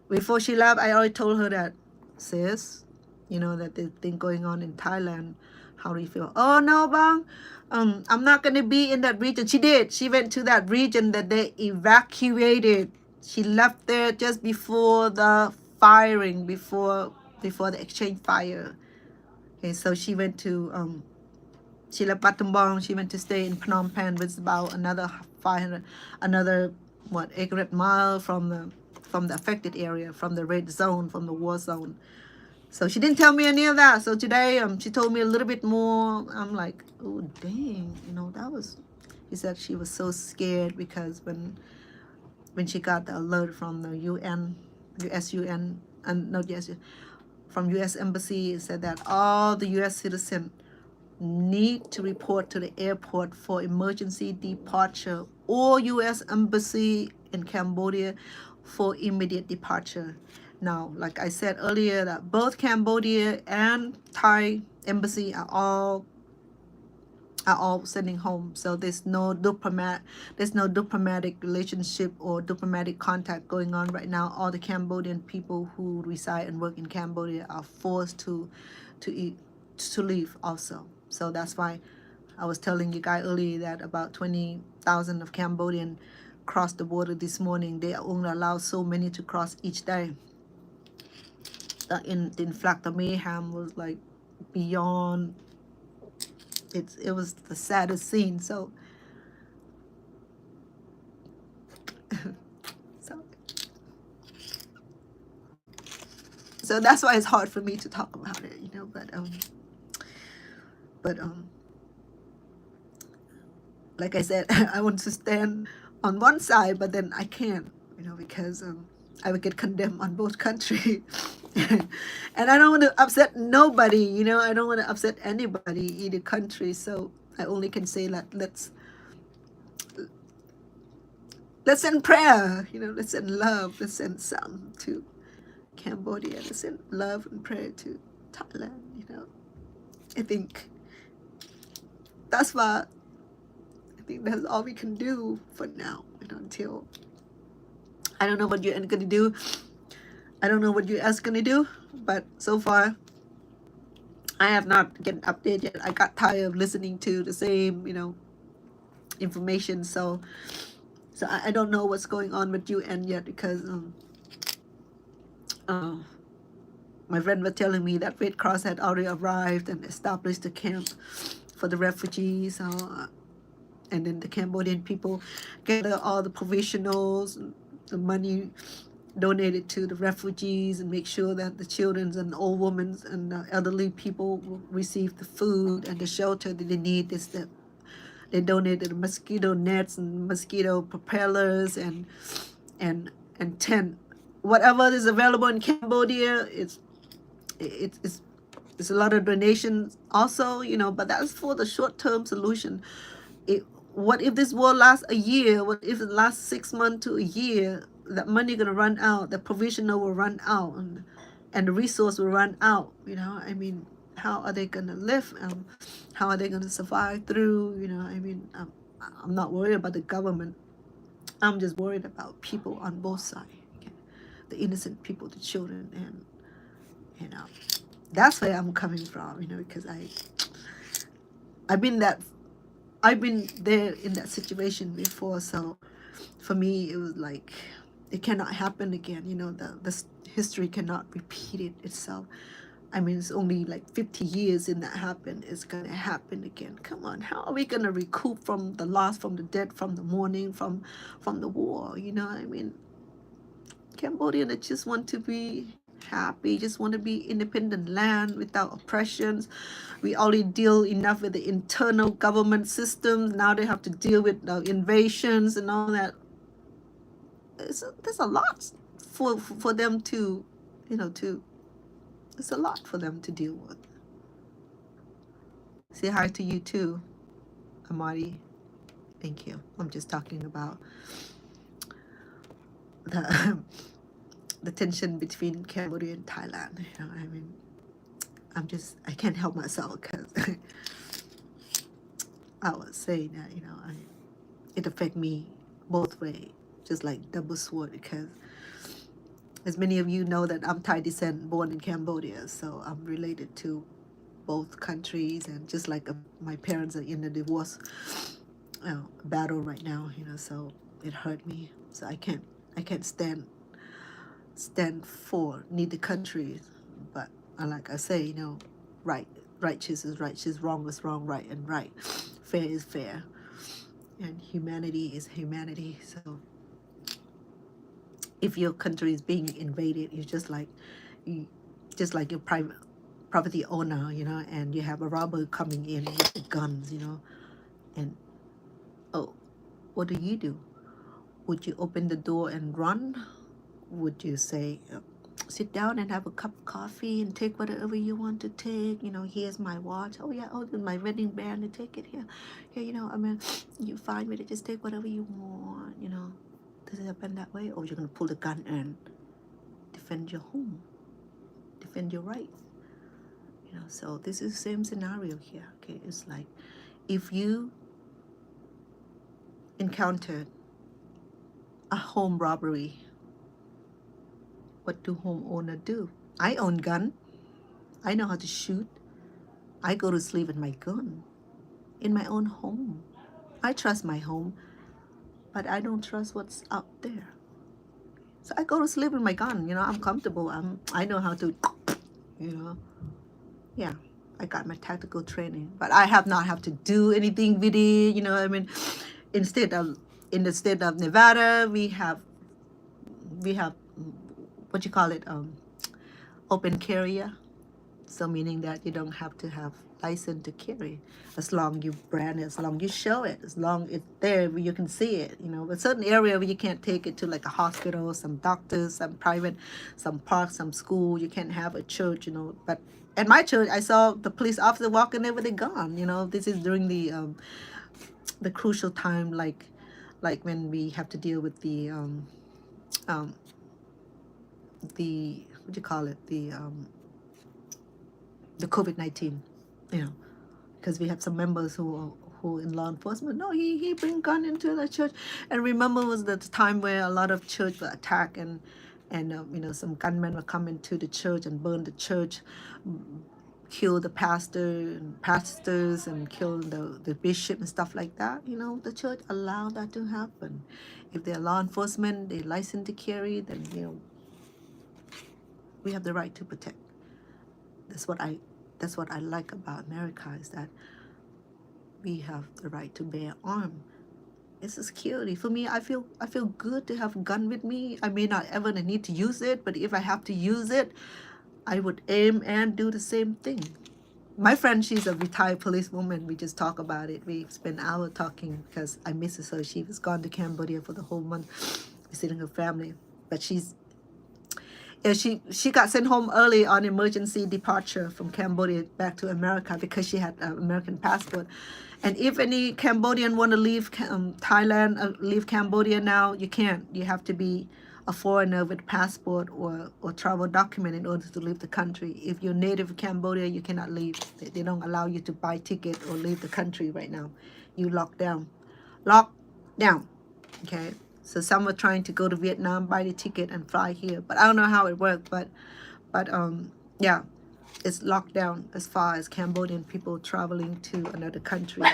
before she left, I already told her that, sis, you know, that there's thing going on in Thailand. how do you feel? Oh no, bang. I'm not gonna be in that region. She did. She went to that region that they evacuated. She left there just before the firing, before the exchange fire. Okay, so she went to she left Battambang. She went to stay in Phnom Penh, which is about another 500, another what 800 mile from the affected area, from the red zone, from the war zone. So she didn't tell me any of that. So today, she told me a little bit more. I'm like, oh dang, that was. He said she was so scared because when she got the alert from the UN, USUN, and not yes, from U.S. Embassy, it said that all the U.S. citizens need to report to the airport for emergency departure, or U.S. Embassy in Cambodia for immediate departure. Now, like I said earlier, that both Cambodia and Thai embassy are all sending home. So there's no diplomatic relationship or diplomatic contact going on right now. All the Cambodian people who reside and work in Cambodia are forced to leave also. So that's why I was telling you guys earlier that about 20,000 of Cambodian crossed the border this morning. They only allow so many to cross each day. In fact, the mayhem was like beyond. It was the saddest scene. So so that's why it's hard for me to talk about it, but like I said, I want to stand on one side, but then I can't, because I would get condemned on both countries. And I don't want to upset nobody, I don't want to upset anybody, either country. So I only can say that let's send prayer, let's send love, let's send some to Cambodia, let's send love and prayer to Thailand. I think that's what I think that's all we can do for now, until I don't know what UN gonna do. I don't know what US gonna do, but so far I have not get an update yet. I got tired of listening to the same, information. So I don't know what's going on with UN yet, because my friend was telling me that Red Cross had already arrived and established a camp for the refugees. And then the Cambodian people gather all the provisionals, the money donated to the refugees, and make sure that the children and old women and elderly people will receive the food and the shelter that they need. They donated mosquito nets and mosquito propellers and tent. Whatever is available in Cambodia, it's a lot of donations also, but that's for the short-term solution. What if this war lasts a year? What if it lasts 6 months to a year? That money gonna run out, the provisional will run out, and the resource will run out. How are they gonna live? How are they gonna survive through? I'm not worried about the government. I'm just worried about people on both sides, the innocent people, the children, and that's where I'm coming from. Because I've been there in that situation before. So for me, it was like it cannot happen again. The history cannot repeat itself. It's only like 50 years in that happened. It's gonna happen again. Come on, how are we gonna recoup from the loss, from the death, from the mourning, from the war? Cambodians just want to be happy, just want to be independent land without oppressions. We already deal enough with the internal government system. Now they have to deal with invasions and all that. There's a lot for them to, it's a lot for them to deal with. Say hi to you too, Amari. Thank you. I'm just talking about the tension between Cambodia and Thailand. I can't help myself, because I was saying that, it affects me both ways, just like double sword, because as many of you know that I'm Thai descent, born in Cambodia, so I'm related to both countries, and just like my parents are in a divorce battle right now, so it hurt me. So I can't stand for neither country, but like I say, right, righteous is righteous, wrong is wrong, right and right, fair is fair, and humanity is humanity. So if your country is being invaded, you just like your private property owner, and you have a robber coming in with the guns, and oh, what do? Would you open the door and run? Would you say, sit down and have a cup of coffee and take whatever you want to take? Here's my watch. Oh yeah, oh, my wedding band, and take it here. I mean, you fine with it. Just take whatever you want. Does it happen that way, or you're gonna pull the gun and defend your home, defend your rights? So this is the same scenario here. Okay, it's like if you encountered a home robbery, what do homeowner do? I own gun. I know how to shoot. I go to sleep with my gun in my own home. I trust my home, but I don't trust what's out there. So I go to sleep with my gun. I'm comfortable. I know how to, yeah. I got my tactical training, but I have not have to do anything with it. I mean, in the state of Nevada, we have what you call it, open carrier. So meaning that you don't have to have license to carry, as long you brand it, as long you show it, as long it's there where you can see it. But certain area where you can't take it to, like a hospital, some doctors, some private, some park, some school. You can't have a church. But at my church, I saw the police officer walking there with a gun. This is during the crucial time, like when we have to deal with the what do you call it, the COVID-19, because we have some members who in law enforcement. No, he bring gun into the church. And remember, was the time where a lot of church were attacked, and some gunmen were coming to the church and burn the church, kill the pastors, and kill the bishop and stuff like that. The church allowed that to happen. If they're law enforcement, they license to carry, then we have the right to protect. That's what I like about America, is that we have the right to bear arms. It's a security for me. I feel good to have a gun with me. I may not ever need to use it, but if I have to use it, I would aim and do the same thing. My friend, she's a retired policewoman. We just talk about it. We spend hours talking because I miss her. So she was gone to Cambodia for the whole month, visiting her family. But she got sent home early on emergency departure from Cambodia back to America because she had an American passport. And if any Cambodian want to leave Thailand, leave Cambodia now, you can't. You have to be a foreigner with passport or travel document in order to leave the country. If you're native of Cambodia, you cannot leave. They don't allow you to buy ticket or leave the country right now. You locked down. Okay. So some were trying to go to Vietnam, buy the ticket and fly here, but I don't know how it worked. But yeah, it's locked down as far as Cambodian people traveling to another country.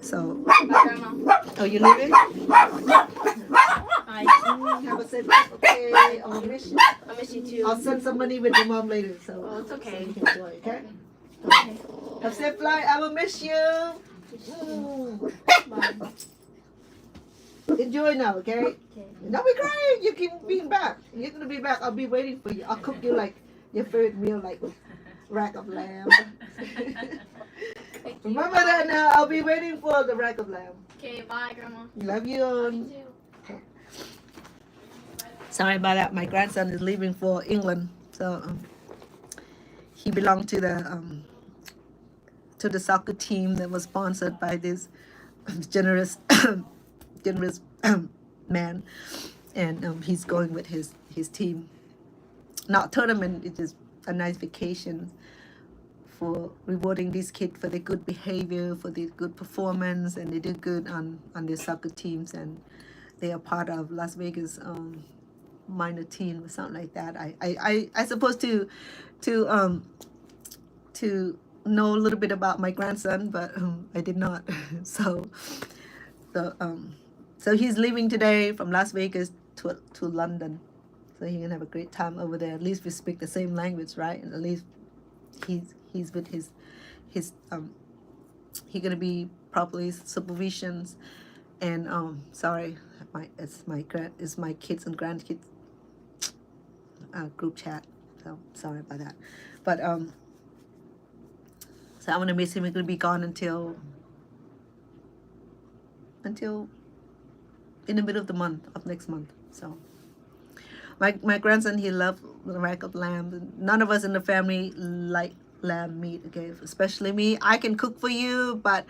So, oh, you leaving? Have a safe trip. Okay, I'll miss you. I miss you too. I'll send some money with your mom later. So, Oh, it's okay. So you can enjoy, okay? Have a safe flight. I will miss you. Bye. Enjoy now, okay? Okay. Don't be crying. You keep being back. You're gonna be back. I'll be waiting for you. I'll cook you like your favorite meal, like rack of lamb. Remember that now. I'll be waiting for the rack of lamb. Okay, bye, Grandma. Love you. You too. Sorry about that. My grandson is leaving for England, so he belonged to the soccer team that was sponsored by this generous man, and he's going with his team. Not tournament, it's just a nice vacation for rewarding these kids for their good behavior, for their good performance, and they did good on their soccer teams, and they are part of Las Vegas minor team or something like that. I supposed to know a little bit about my grandson, but I did not. So the so he's leaving today from Las Vegas to London. So he can have a great time over there. At least we speak the same language, right? And at least he's with his he gonna be properly supervisions. And sorry, it's my kids and grandkids group chat. So sorry about that. But so I'm gonna miss him. He's gonna be gone until in the middle of the month of next month. So my grandson, he loved the rack of lamb. None of us in the family like lamb meat, okay, especially me. I can cook for you, but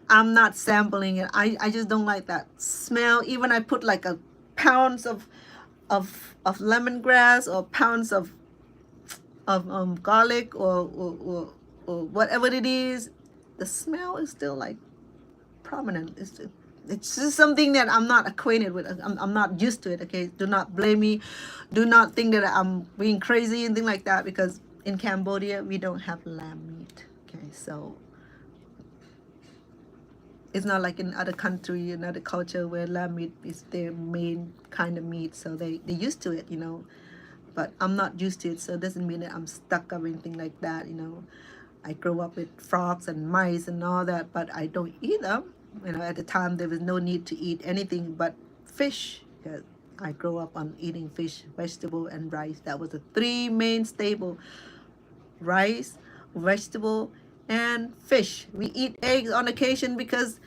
I'm not sampling it. I just don't like that smell. Even I put like a pounds of lemongrass or pounds of garlic or whatever it is, the smell is still like prominent. It's just something that I'm not acquainted with. I'm not used to it. Okay, do not blame me. Do not think that I'm being crazy and things like that, because in Cambodia we don't have lamb meat. Okay, so it's not like in other country, in other culture where lamb meat is their main kind of meat. So they're used to it, you know. But I'm not used to it, so it doesn't mean that I'm stuck or anything like that, you know. I grew up with frogs and mice and all that, but I don't eat them. You know, at the time there was no need to eat anything but fish. Yeah, I grew up on eating fish, vegetable, and rice. That was the three main staple: rice, vegetable, and fish. We eat eggs on occasion because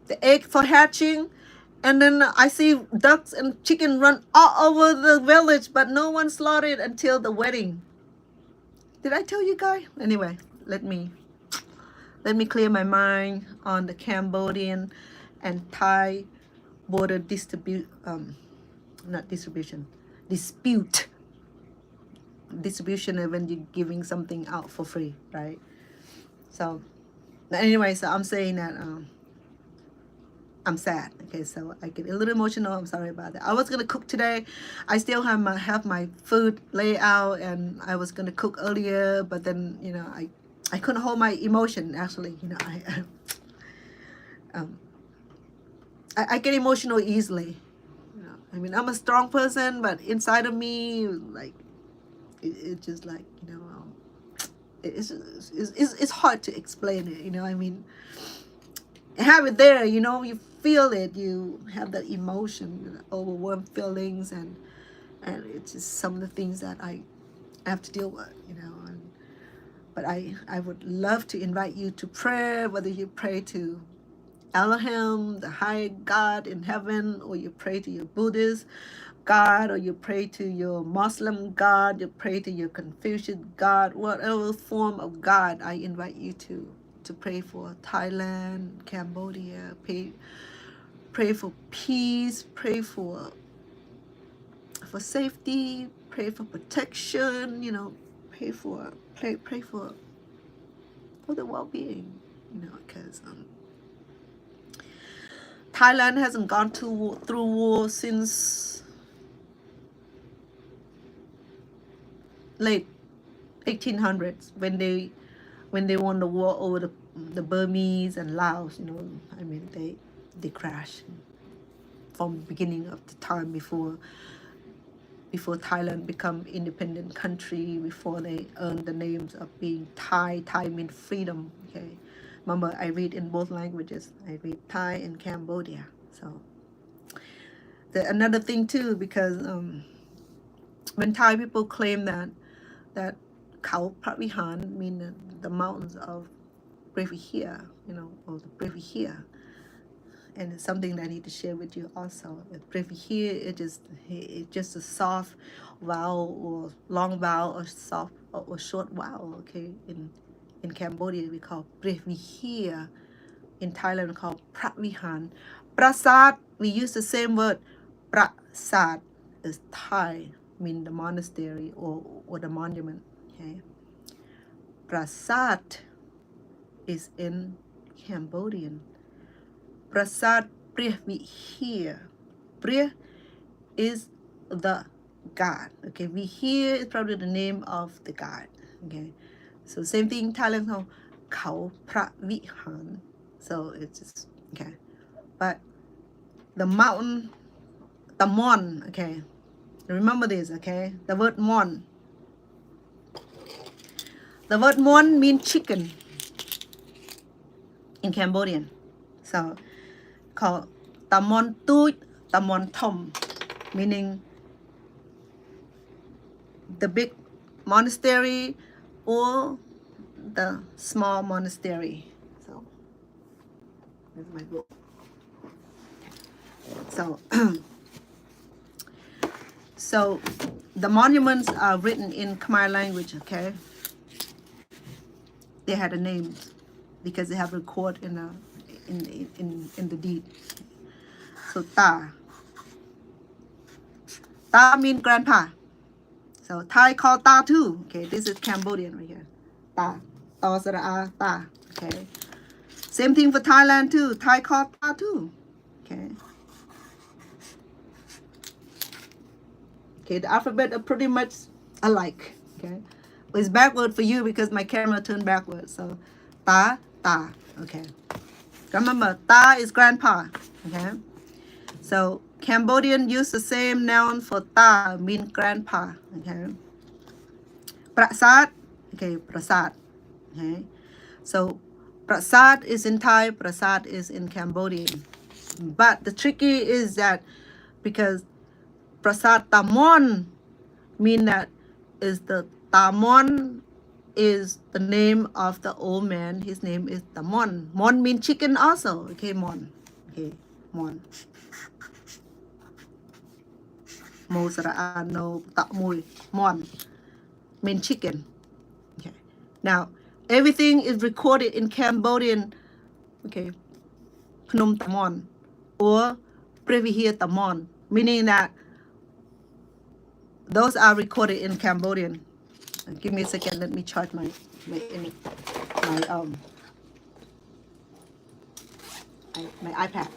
the egg for hatching, and then I see ducks and chicken run all over the village, but no one slaughtered until the wedding. Did I tell you guys? Anyway, let me clear my mind on the Cambodian and Thai border not distribution, dispute. Distribution is when you're giving something out for free, right? So anyway, so I'm saying that I'm sad. Okay, so I get a little emotional. I'm sorry about that. I was gonna cook today. I still have my food laid out, and I was gonna cook earlier, but then, you know, I couldn't hold my emotion. Actually, you know, um, I get emotional easily. You know, I mean, I'm a strong person, but inside of me, like, it's just like, you know, it's hard to explain it. You know, I mean, have it there. You know, you feel it. You have that emotion, overwhelmed feelings, and it's just some of the things that I have to deal with. You know, but I would love to invite you to prayer, whether you pray to Elohim, the high God in heaven, or you pray to your Buddhist God, or you pray to your Muslim God, you pray to your Confucian God, whatever form of God. I invite you to pray for Thailand, Cambodia, pray for peace, pray for safety, pray for protection, you know, pray for the well-being, you know, because Thailand hasn't gone through war since late 1800s, when they won the war over the Burmese and Laos. You know, I mean, they crashed from the beginning of the time before Thailand become independent country, before they earned the names of being Thai. Thai means freedom. Okay, remember, I read in both languages. I read Thai and Cambodia. So another thing too, because when Thai people claim that Khao Pravihan mean the mountains of bravery here, you know, or the bravery here. And it's something that I need to share with you also. Bravery here, it's just a soft vowel or long vowel, or soft or short vowel. Okay, in Cambodia we call bravery here. In Thailand we call Pravihan. Prasad, we use the same word. Prasad is Thai, mean the monastery or the monument. Okay, Prasad is in Cambodian. Prasad Prihvihir. Prih is the God. Okay, Vihir is probably the name of the God. Okay, so same thing Thailand เขาพระวิหาร so it's just okay but the mountain the mon okay remember this okay the word mon means chicken in Cambodian so called tamon tui tamon tom meaning the big monastery or the small monastery so that's my book so so the monuments are written in Khmer language okay they had a names because they have record in the deed so ta mean grandpa so Thai call ta too okay this is Cambodian right here ta ta okay same thing for Thailand too Thai call ta too okay okay the alphabet are pretty much alike okay but it's backward for you because my camera turned backwards so ta okay remember ta is grandpa okay so Cambodian use the same noun for ta mean grandpa okay prasad okay prasad okay so prasad is in Thai prasad is in Cambodian but the tricky is that because prasad tamon mean that is the tamon is the name of the old man his name is tamon mon mean chicken also okay mon okay mon mo sara no ta mui mon mean chicken okay now everything is recorded in Cambodian okay Phnom Tamon or Previhir Tamon meaning that those are recorded in Cambodian give me a second let me charge my iPad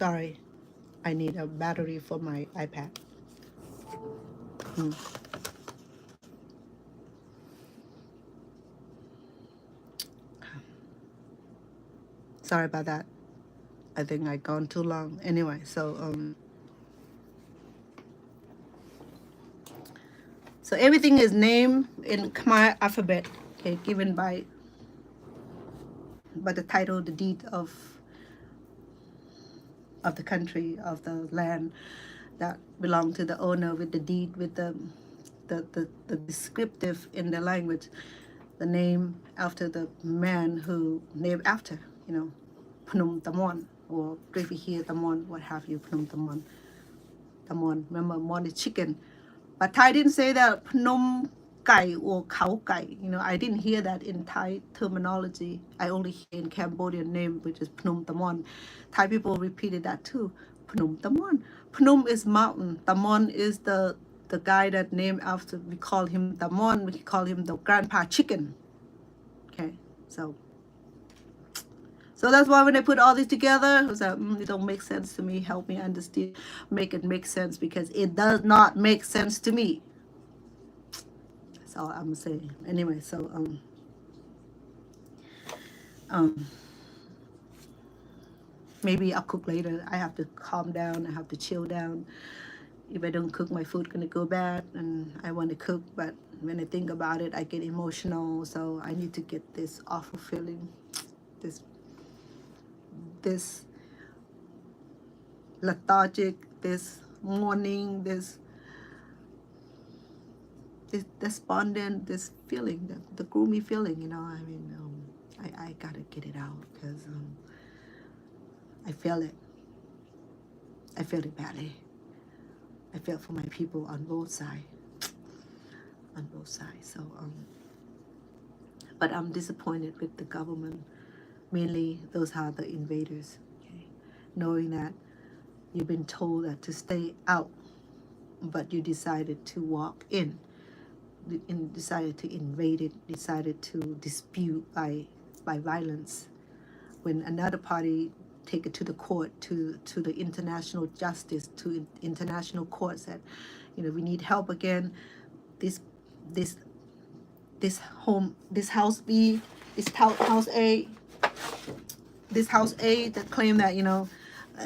sorry I need a battery for my iPad sorry about that I think I gone too long anyway so everything is named in Khmer alphabet okay given by the title the deed of the country of the land that belong to the owner with the deed with the descriptive in the language the name after the man who named after you know Phnom Tamon or Previhir Tamon what have you Phnom Tamon remember mon is chicken but Thai didn't say that Phnom Kai or Khao Kai you know I didn't hear that in Thai terminology I only hear in Cambodian name which is Phnom Tamon Thai people repeated that too Phnom Tamon Phnom is mountain Tamon is the guy that named after we call him Tamon we call him the grandpa chicken okay so that's why when I put all this together I was like it don't make sense to me help me understand make it make sense because it does not make sense to me that's all I'm gonna say anyway so maybe I'll cook later I have to calm down I have to chill down if I don't cook my food gonna go bad and I want to cook but when I think about it I get emotional so I need to get this awful feeling this lethargic this morning this despondent this feeling the gloomy feeling you know I mean I gotta get it out because I feel it I felt it badly. I felt for my people on both sides. On both sides. So, but I'm disappointed with the government. Mainly, those are the invaders. Okay? Knowing that you've been told that to stay out, but you decided to walk in. Decided to invade it. Decided to dispute by violence. When another party take it to the court, to the international justice, to international courts, that we need help again. This this this house B, this house A, this house A that claim that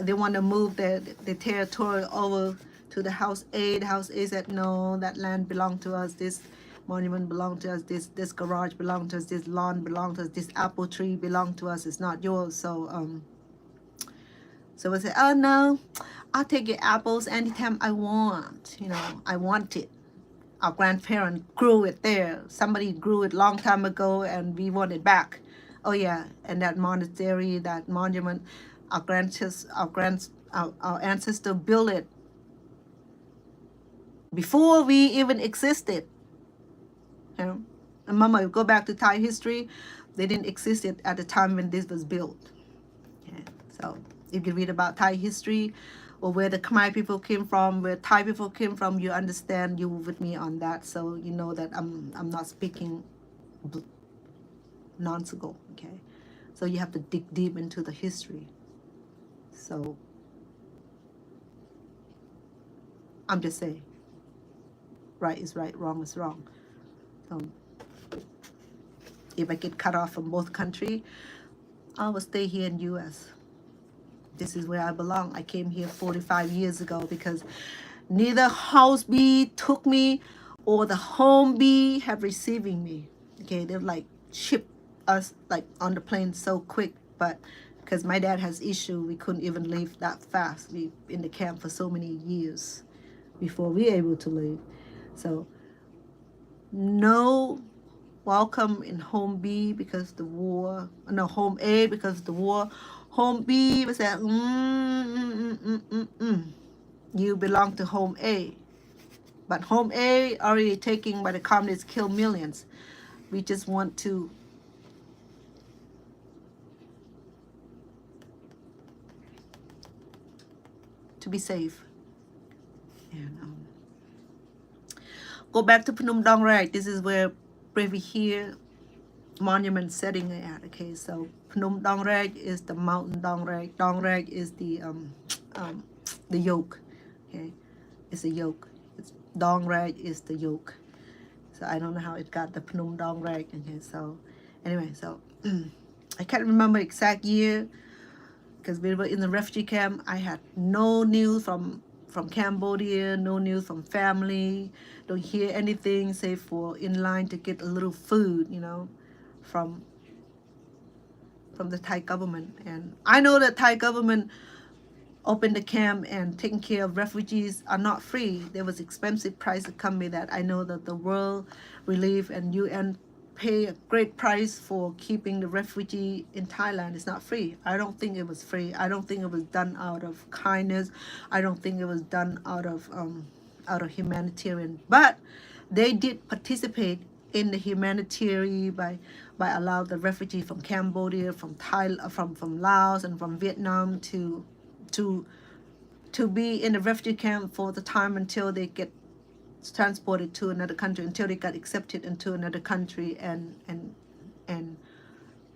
they want to move the territory over to the house A. The house A said no, that land belong to us. This monument belong to us. This garage belong to us. This lawn belong to us. This apple tree belong to us. It's not yours. So we say, oh no, I'll take your apples anytime I want. I want it. Our grandparents grew it there. Somebody grew it long time ago, and we want it back. Oh yeah, and that monastery, that monument, our ancestor built it before we even existed. And Mama, go back to Thai history, they didn't exist at the time when this was built. Okay. So if you read about Thai history, or where the Khmer people came from, where Thai people came from, you understand, you with me on that. So you know that I'm not speaking nonsensical, okay? So you have to dig deep into the history. So I'm just saying, right is right, wrong is wrong. So if I get cut off from both countries, I will stay here in U.S. This is where I belong. I came here 45 years ago because neither house B took me or the home B have receiving me. Okay, they're like ship us like on the plane so quick, but because my dad has issue, we couldn't even leave that fast. We in the camp for so many years before we able to leave. So no welcome in home B because the war. No, home A because the war. Home B was that you belong to home A, but home A already taken by the communists, kill millions. We just want to be safe. And go back to Phnom Dong Rai. This is where Bravery here monument setting at. Okay, so Phnom Dong Rai is the mountain Dong Rai. Dong Rai is the yoke. Okay, it's a yoke. Dong Rai is the yoke. So I don't know how it got the Phnom Dong Rai. Okay, so anyway, so I can't remember exact year because we were in the refugee camp. I had no news from Cambodia, no news from family. Don't hear anything save for in line to get a little food, from the Thai government. And I know that Thai government opened the camp and taking care of refugees are not free. There was expensive price to come with that. I know that the World Relief and UN pay a great price for keeping the refugee in Thailand. It's not free. I don't think it was free. I don't think it was done out of kindness. I don't think it was done out of humanitarian. But they did participate in the humanitarian by allow the refugee from Cambodia, from Thailand, from Laos, and from Vietnam to be in the refugee camp for the time until they get transported to another country, until they got accepted into another country and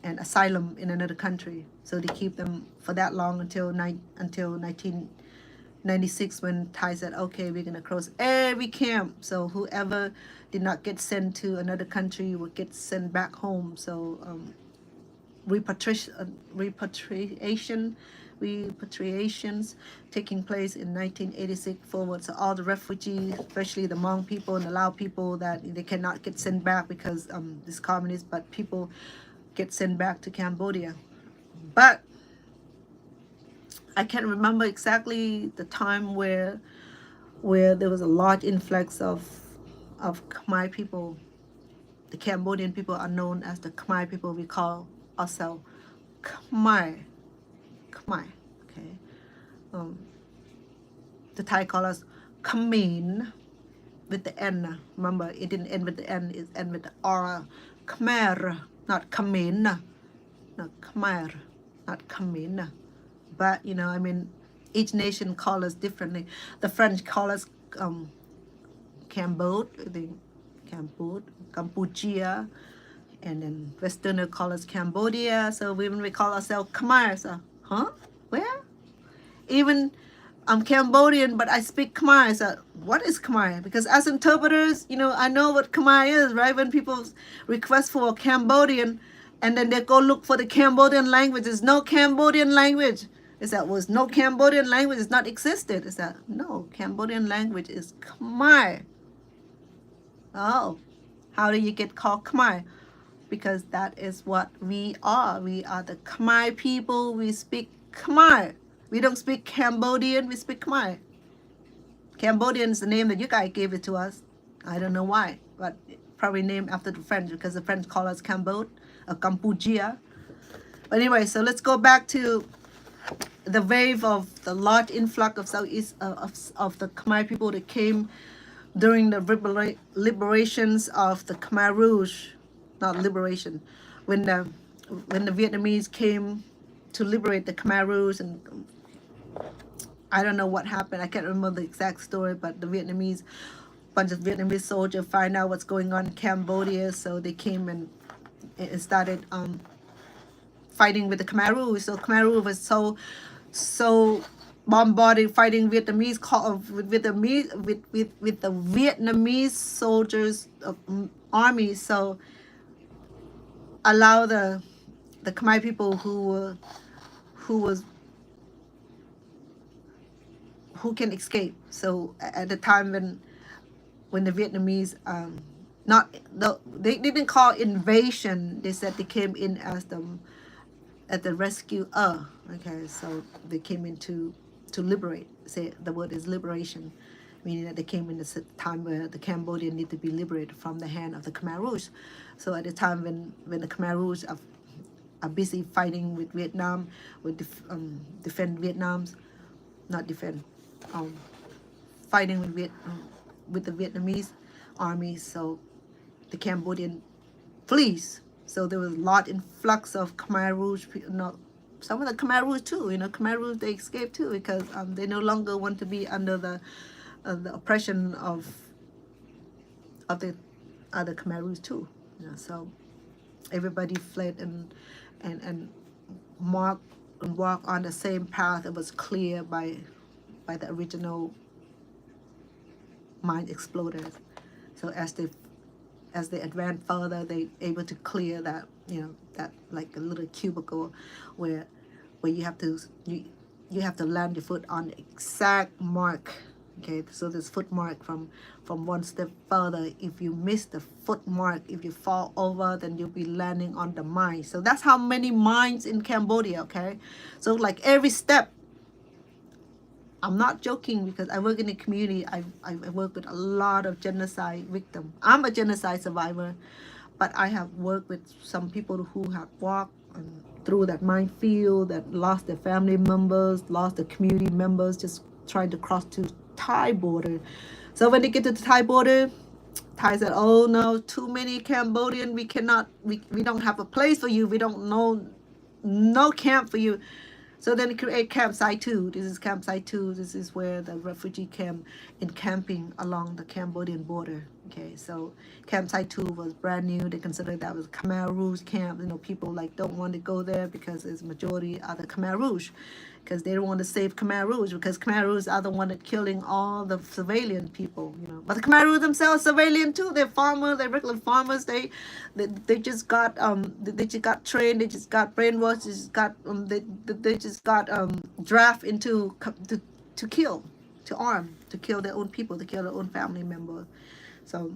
asylum in another country. So they keep them for that long until 1996 when Thai said, okay, we're gonna close every camp. So whoever did not get sent to another country would get sent back home. So repatriations taking place in 1986 forward. So all the refugees, especially the Hmong people and the Lao people, that they cannot get sent back because this communist, but people get sent back to Cambodia. But I can't remember exactly the time where there was a large influx of Khmer people. The Cambodian people are known as the Khmer people. We call ourselves Khmer. Okay. The Thai call us Khmer with the N. Remember, it didn't end with the N, it ended with the R. Khmer, not Khmer. No, Khmer, not Khmer. But, you know, I mean, each nation calls us differently. The French call us Cambodia, Cambodia, and then Westerner call us Cambodia. So when we call ourselves Khmer, so, huh? Where? Even I'm Cambodian, but I speak Khmer. So what is Khmer? Because as interpreters, you know, I know what Khmer is, right? When people request for Cambodian, and then they go look for the Cambodian language, there's no Cambodian language. Is that was no Cambodian language? It's not existed. Is that no Cambodian language is Khmer? Oh, how do you get called Khmer? Because that is what we are. We are the Khmer people. We speak Khmer. We don't speak Cambodian. We speak Khmer. Cambodian is the name that you guys gave it to us. I don't know why, but probably named after the French because the French call us Cambodia or Cambodia. But anyway, so let's go back to the wave of the large influx of Southeast of the Khmer people that came during the liberations of the Khmer Rouge, not liberation, when the Vietnamese came to liberate the Khmer Rouge, and I don't know what happened. I can't remember the exact story, but the Vietnamese, bunch of Vietnamese soldiers find out what's going on in Cambodia, so they came and started fighting with the Khmer Rouge. So Khmer Rouge was so bombarded fighting Vietnamese with the Vietnamese soldiers army. So allow the Khmer people who can escape. So at the time when the Vietnamese they didn't call invasion. They said they came in as the rescuer. Okay, so they came in to liberate. Say the word is liberation, meaning that they came in a time where the Cambodian need to be liberated from the hand of the Khmer Rouge. So at the time when the Khmer Rouge are busy fighting with Vietnam, defend Vietnam's, not defend, fighting with the Vietnamese army. So the Cambodian flees. So there was a lot influx of Khmer Rouge. Some of the Khmer Rouge too. You know, Khmer Rouge, they escaped too because they no longer want to be under the oppression of the other Khmer Rouge too. You know, so everybody fled and walk on the same path that was clear by the original mine exploders. So as they advance further, they able to clear that, you know, that like a little cubicle where you have to land your foot on the exact mark. Okay, so this foot mark from one step further. If you miss the foot mark, if you fall over, then you'll be landing on the mine. So that's how many mines in Cambodia. Okay, so like every step. I'm not joking because I work in the community. I work with a lot of genocide victims. I'm a genocide survivor, but I have worked with some people who have walked through that minefield, that lost their family members, lost their community members, just trying to cross to Thai border. So when they get to the Thai border, Thai said, "Oh no, too many Cambodian. We cannot. We don't have a place for you. We don't know no camp for you." So then create campsite 2. This is campsite 2. This is where the refugee camp encamping along the Cambodian border. Okay, so campsite 2 was brand new. They considered that was Khmer Rouge camp. You know, people like don't want to go there because it's majority are the Khmer Rouge, because they don't want to save Khmer Rouge, because Khmer Rouge are the one that killing all the civilian people. You know, but the Khmer Rouge themselves are civilian too. They're farmers. They're regular farmers. They just got trained. They just got brainwashed. They just got they just got draft into to kill, to arm, to kill their own people, to kill their own family members. So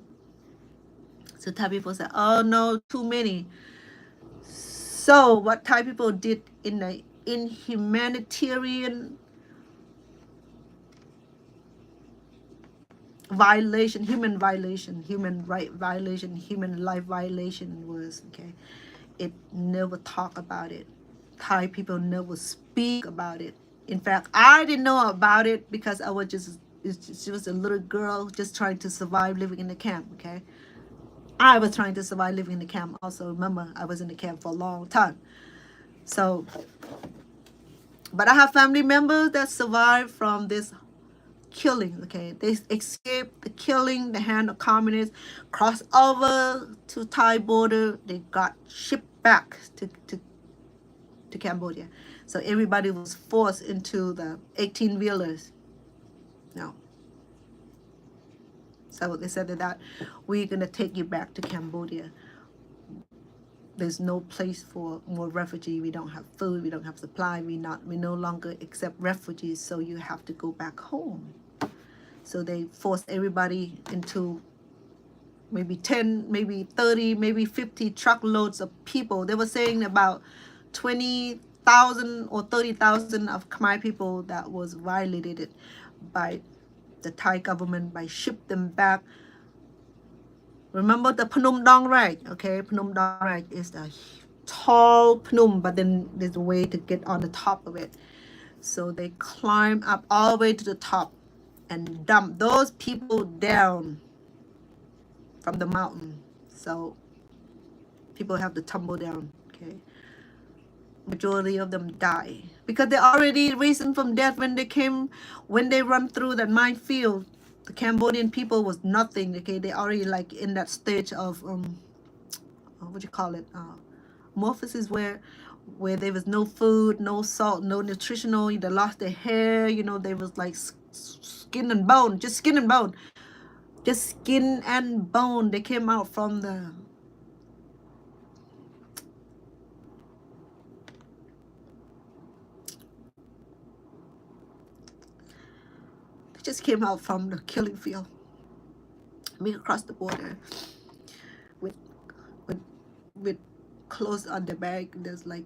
Thai people said, "Oh no, too many." So what Thai people did in humanitarian violation, human right violation, human life violation was, okay, it never talk about it. Thai people never speak about it. In fact, I didn't know about it because I was she was a little girl just trying to survive living in the camp, okay? I was trying to survive living in the camp also. Remember, I was in the camp for a long time. So, but I have family members that survived from this killing, okay? They escaped the killing, the hand of communists, crossed over to Thai border. They got shipped back to Cambodia. So everybody was forced into the 18-wheelers. No. So they said that we're going to take you back to Cambodia. There's no place for more refugee. We don't have food. We don't have supply. We no longer accept refugees. So you have to go back home. So they forced everybody into maybe 10, maybe 30, maybe 50 truckloads of people. They were saying about 20,000 or 30,000 of Khmer people that was violated by the Thai government by ship them back. Remember the Phnom Dong Rake, okay? Phnom Dong Rake is the tall Phnom, but then there's a way to get on the top of it. So they climb up all the way to the top and dump those people down from the mountain. So people have to tumble down, okay? Majority of them die because they already risen from death when they run through that minefield. The Cambodian people was nothing, okay? They already like in that stage of what you call it, morphosis, where there was no food, no salt, no nutritional. They lost their hair, you know. They was like skin and bone, just skin and bone, just skin and bone. They came out from the killing field. Me across the border with with with clothes on the back. There's like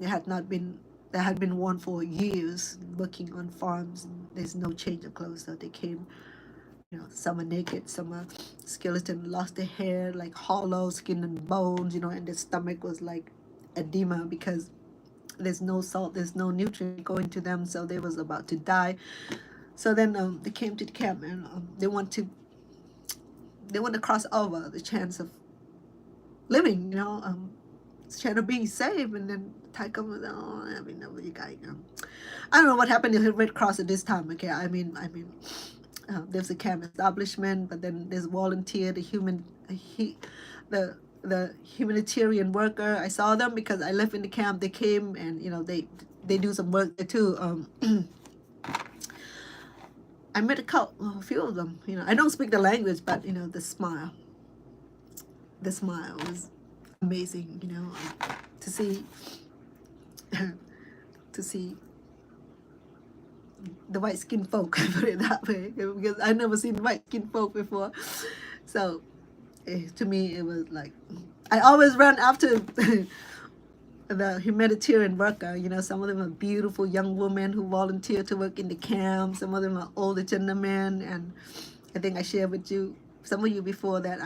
they had been worn for years, working on farms, and there's no change of clothes. So they came, you know, some are naked, some are skeleton, lost their hair, like hollow skin and bones, you know, and their stomach was like edema because there's no salt, there's no nutrient going to them, so they was about to die. So then they came to the camp and they want to cross over the chance of living, you know, chance of being saved. And then Thai government, I mean, no, you guys, I don't know what happened to the Red Cross at this time. Okay, I mean, there's a camp establishment, but then there's volunteer, the humanitarian worker. I saw them because I lived in the camp. They came and, you know, they do some work there too. I met a few of them. You know, I don't speak the language, but you know, the smile was amazing. You know, to see the white skinned folk. I put it that way because I never seen white skinned folk before. So to me, it was like I always run after the humanitarian worker. You know, some of them are beautiful young women who volunteer to work in the camp. Some of them are older gentlemen, and I think I shared with some of you before that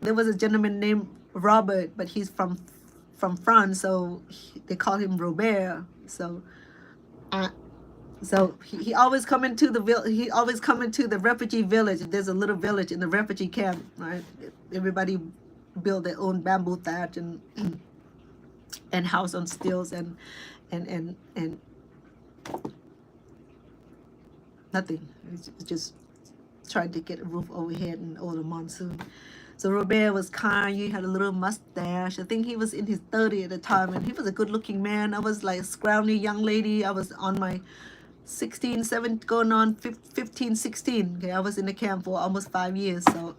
there was a gentleman named Robert, but he's from France, so they call him Robert. So he always come into the refugee village. There's a little village in the refugee camp, right? Everybody build their own bamboo thatch and house on stilts and nothing. It's just trying to get a roof overhead and over the monsoon. So Robert was kind. He had a little mustache. I think he was in his 30s at the time, and he was a good-looking man. I was like a scrawny young lady. I was on my 16, 17, going on 15, 16. Okay, I was in the camp for almost 5 years. So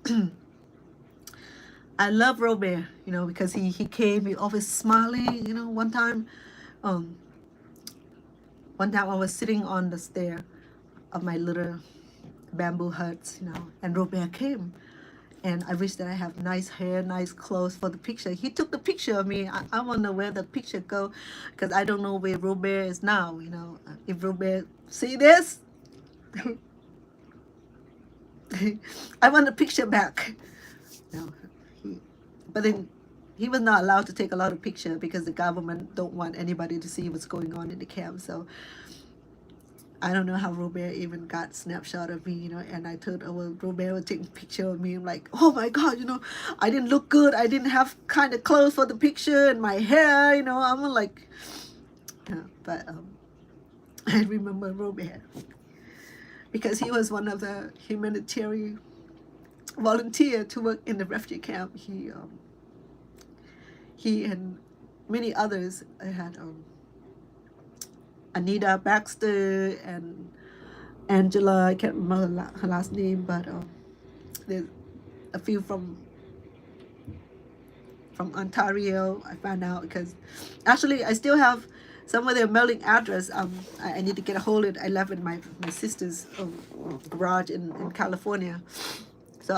I love Robert, you know, because he came. He always smiling. You know, one time I was sitting on the stair of my little bamboo huts, you know, and Robert came. And I wish that I have nice hair, nice clothes for the picture. He took the picture of me. I want to know where the picture go, because I don't know where Robert is now. You know, if Robert see this, I want the picture back. You know, but then he was not allowed to take a lot of picture because the government don't want anybody to see what's going on in the camp. So I don't know how Robert even got snapshot of me, and I told, Robert would take a picture of me. I'm like, oh my God, I didn't look good. I didn't have kind of clothes for the picture and my hair, I'm like, but I remember Robert because he was one of the humanitarian volunteer to work in the refugee camp. He and many others. I had Anita Baxter and Angela. I can't remember her last name, but there's a few from Ontario. I found out because actually I still have some of their mailing address. I need to get a hold of it. I left in my sister's garage in California, so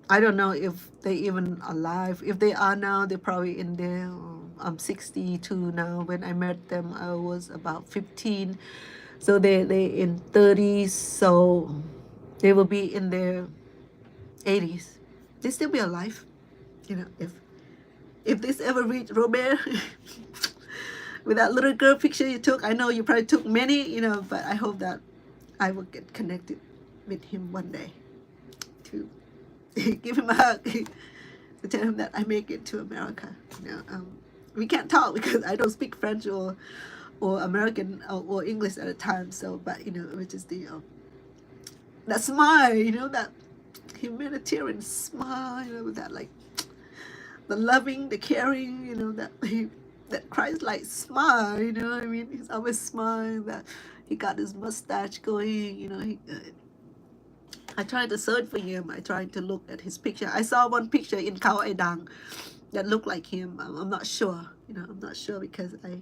I don't know if they even alive. If they are now, they're probably in there. I'm 62 now. When I met them, I was about 15. So they in 30s. So they will be in their 80s. They still be alive. If this ever reach Robert, with that little girl picture you took, I know you probably took many, but I hope that I will get connected with him one day to give him a hug, to tell him that I make it to America. We can't talk because I don't speak French or American or English at the time. So, but it was just that smile, that humanitarian smile, with that like the loving, the caring, that Christ-like smile. What I mean, he's always smiling. That he got his mustache going. I tried to search for him. I tried to look at his picture. I saw one picture in Khao Ai Dang that looked like him. I'm not sure. I'm not sure because I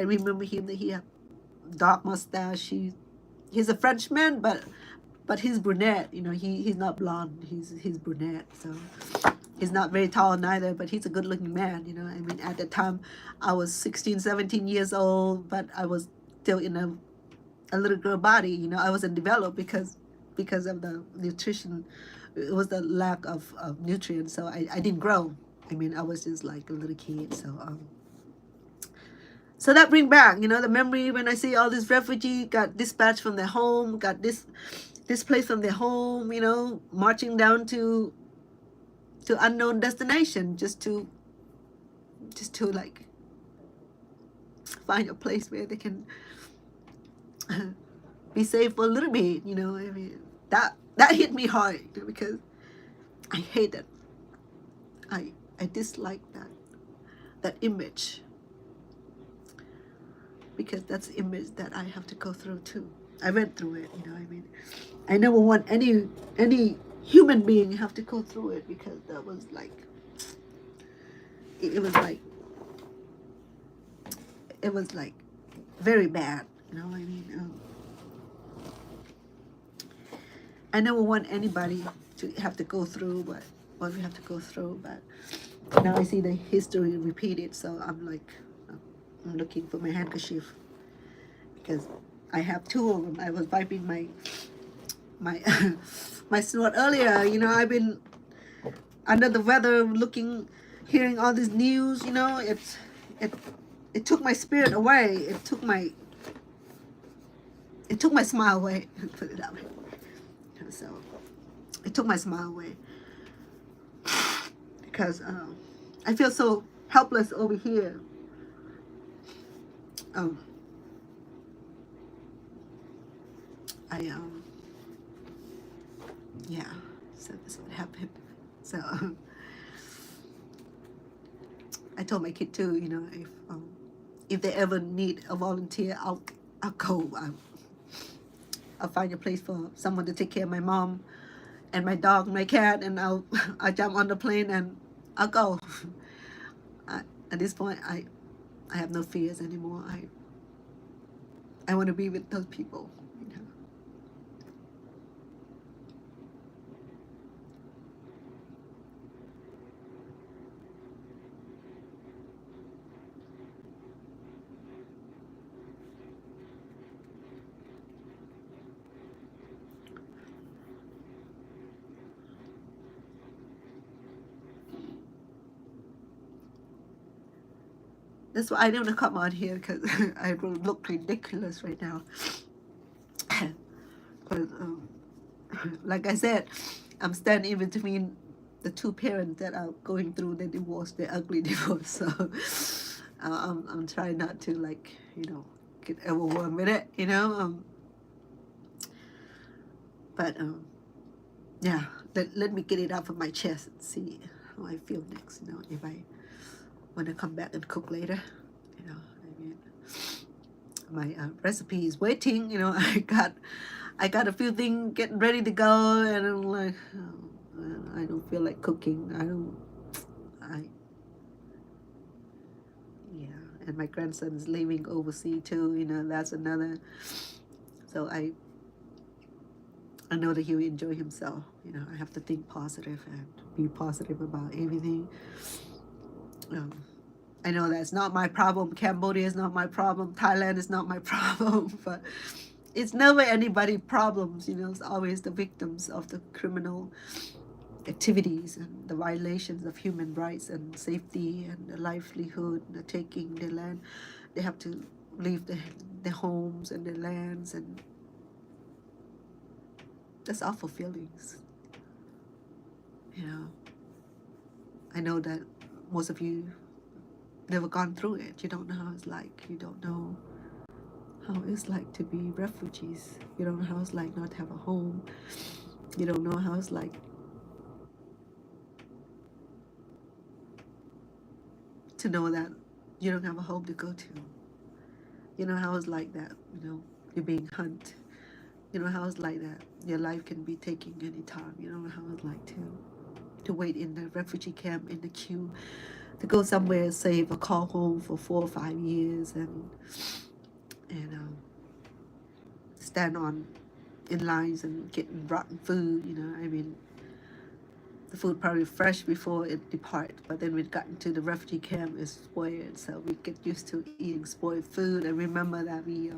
remember him that he had dark mustache. He's a Frenchman, but he's brunette. He's not blonde. He's brunette. So he's not very tall neither, but he's a good-looking man. I mean, at the time, I was 16, 17 years old, but I was still in a little girl body. I wasn't developed because of the nutrition. It was the lack of nutrients, so I didn't grow. I mean, I was just like a little kid. So that bring back, the memory when I see all these refugees got dispatched from their home, got displaced from their home, marching down to unknown destination just to like find a place where they can be safe for a little bit. I mean, that hit me hard, because I hate that. I dislike that image, because that's the image that I have to go through too. I went through it. I mean, I never want any human being have to go through it, because that was like it was like very bad. I mean, I never want anybody to have to go through what we have to go through, but now I see the history repeated, so I'm like, I'm looking for my handkerchief, because I have two of them. I was wiping my my snort earlier. I've been under the weather, hearing all this news. It took my spirit away. It took my smile away. Put it that way. So it took my smile away, because I feel so helpless over here. Yeah, so that's what happened. So I told my kid too, if they ever need a volunteer, I'll go. I'll find a place for someone to take care of my mom and my dog, my cat, and I'll jump on the plane and I'll go. At this point, I have no fears anymore. I want to be with those people. That's why I don't want to come out here because I will look ridiculous right now. But like I said, I'm standing in between the two parents that are going through the divorce, the ugly divorce. So I'm trying not to like get overwhelmed with it, But yeah, let me get it out of my chest and see how I feel next. If I want to come back and cook later. I mean, my recipe is waiting. I got a few things getting ready to go, and I'm like, oh, I don't feel like cooking. Yeah, and my grandson's living overseas too. That's another. So I know that he'll enjoy himself. I have to think positive and be positive about everything. I know that's not my problem. Cambodia is not my problem. Thailand is not my problem. But it's never anybody's problems. It's always the victims of the criminal activities and the violations of human rights and safety and the livelihood, the taking their land. They have to leave their homes and their lands, and that's awful feelings. I know that most of you never gone through it. You don't know how it's like. You don't know how it's like to be refugees. You don't know how it's like not to have a home. You don't know how it's like to know that you don't have a home to go to. You know how it's like that, you're being hunted. You know how it's like that your life can be taken anytime. You know how it's like to wait in the refugee camp in the queue, to go somewhere safe or call home for 4 or 5 years and stand in lines and getting rotten food. I mean, the food probably fresh before it depart, but then we got into the refugee camp, it's spoiled, so we get used to eating spoiled food. And remember that we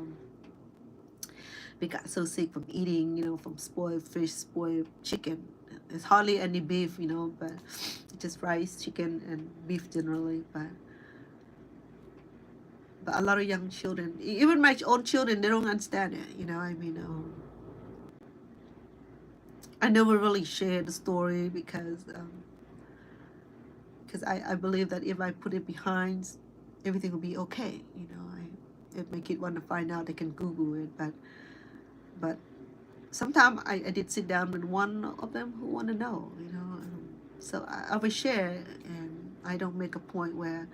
got so sick from eating, from spoiled fish, spoiled chicken. There's hardly any beef, but just rice, chicken, and beef generally. But a lot of young children, even my own children, they don't understand it. I mean, I never really shared the story because I believe that if I put it behind, everything will be okay. It make it want to find out, they can Google it, but sometimes I did sit down with one of them who want to know, so I will share, and I don't make a point where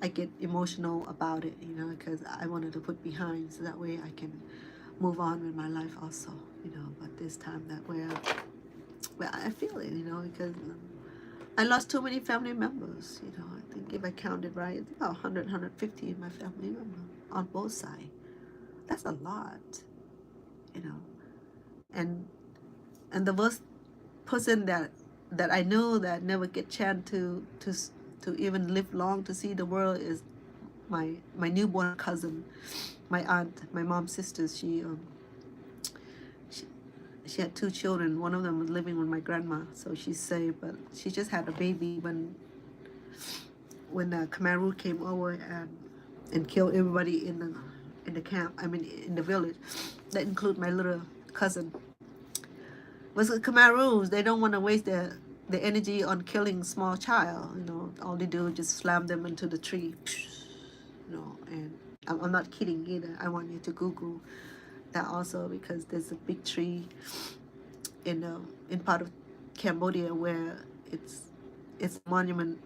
I get emotional about it, because I wanted to put behind so that way I can move on with my life also, but this time that where I feel it, because I lost too many family members, I think if I counted right, about 100, 150 in my family members on both sides. That's a lot, and the worst person that I know that never get chance to even live long to see the world is my newborn cousin, my aunt, my mom's sister. She had 2 children. One of them was living with my grandma, so she's safe. But she just had a baby when the Khmer Rouge came over and killed everybody in the camp. I mean, in the village. That include my little cousin. Was Khmer Rouge? They don't want to waste their energy on killing small child. All they do is just slam them into the tree. And I'm not kidding either. I want you to Google that also, because there's a big tree in part of Cambodia where it's a monument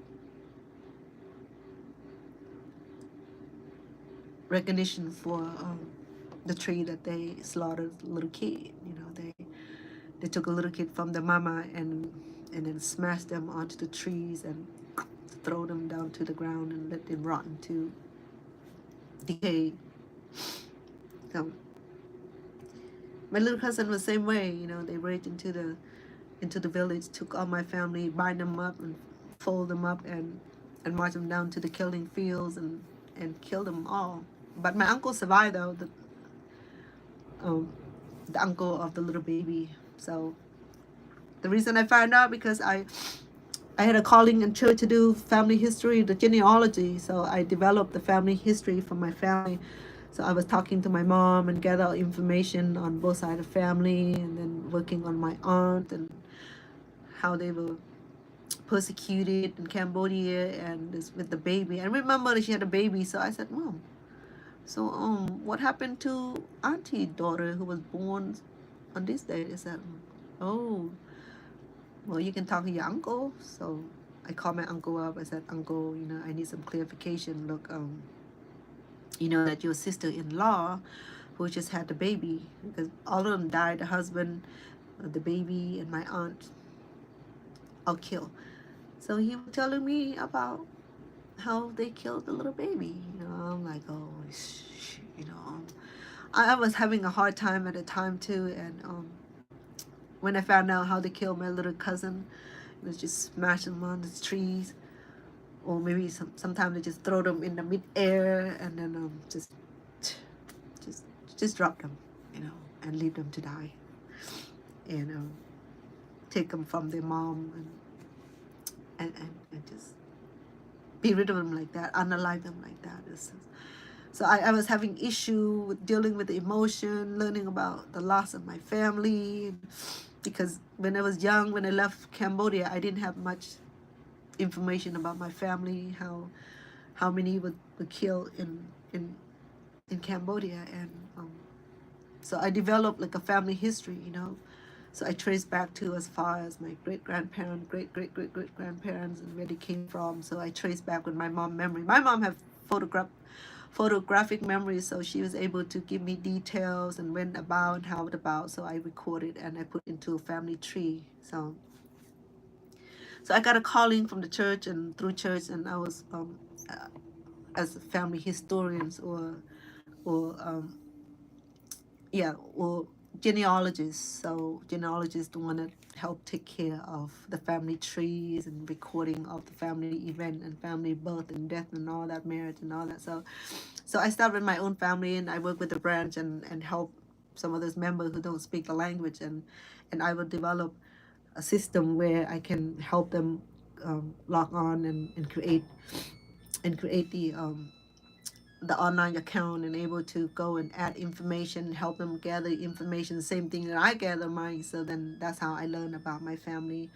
recognition for the tree that they slaughtered little kid. They took a little kid from the mama and then smashed them onto the trees and throw them down to the ground and let them rot into decay. So my little cousin was the same way. They raided into the village, took all my family, bind them up and fold them up and march them down to the killing fields and kill them all. But my uncle survived though, the uncle of the little baby. So the reason I found out because I I had a calling in church to do family history, the genealogy. So I developed the family history from my family. So I was talking to my mom and gather information on both sides of family, and then working on my aunt and how they were persecuted in Cambodia and this with the baby. I remember that she had a baby, so I said, Mom, so what happened to auntie daughter who was born on this day? They said, oh, well, you can talk to your uncle. So I called my uncle up. I said, Uncle, I need some clarification. Look, that your sister-in-law who just had the baby, because all of them died, the husband, the baby, and my aunt all killed. So he was telling me about how they killed the little baby. I'm like, oh, I was having a hard time at the time too. And when I found out how they killed my little cousin, it was just smash them on the trees, or maybe sometimes they just throw them in the mid-air and then just drop them, and leave them to die, and take them from their mom and just be rid of them like that, unalive them like that. So I was having issue with dealing with the emotion, learning about the loss of my family, because when I was young, when I left Cambodia, I didn't have much information about my family, how many were killed in Cambodia, and so I developed like a family history, So I traced back to as far as my great-grandparents, great-great-great-great-grandparents, and where they came from. So I traced back with my mom memory. My mom had photographic memory, so she was able to give me details and when about and how it about. So I recorded and I put into a family tree. So I got a calling from the church and through church, and I was as family historians or genealogists. So genealogists the one that help take care of the family trees and recording of the family event and family birth and death and all that, marriage and all that. So I started my own family, and I work with the branch and help some of those members who don't speak the language, and I will develop a system where I can help them log on and create the online account, and able to go and add information, help them gather information, same thing that I gather mine. So then that's how I learn about my family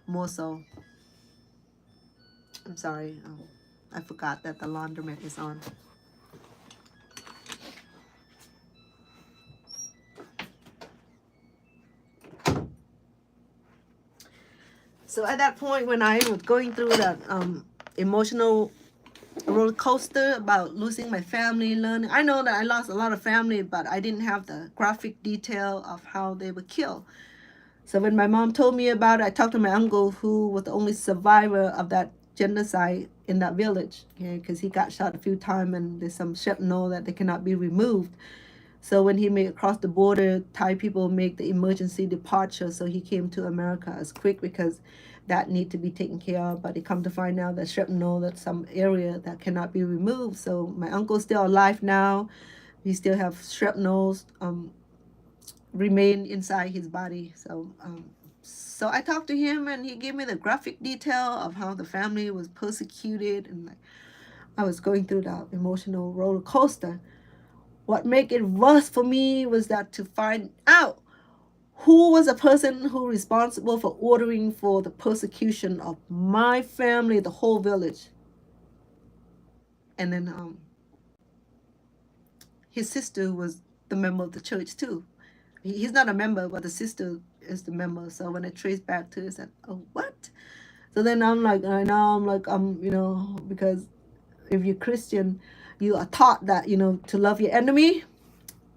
more so. I'm sorry, I forgot that the laundromat is on. So at that point, when I was going through that emotional roller coaster about losing my family, learning, I know that I lost a lot of family, but I didn't have the graphic detail of how they were killed. So when my mom told me about it, I talked to my uncle, who was the only survivor of that genocide in that village, because he got shot a few times, and there's some shrapnel that they cannot be removed. So when he made across the border, Thai people make the emergency departure. So he came to America as quick, because that need to be taken care of. But they come to find out that shrapnel, that's some area that cannot be removed. So my uncle's still alive now. He still have shrapnels remain inside his body. So I talked to him, and he gave me the graphic detail of how the family was persecuted, and like I was going through that emotional roller coaster. What made it worse for me was that to find out who was the person who responsible for ordering for the persecution of my family, the whole village. And then his sister was the member of the church too. He's not a member, but the sister is the member. So when I traced back to it, I said, oh, what? So then I'm like, because if you're Christian, you are taught that, to love your enemy.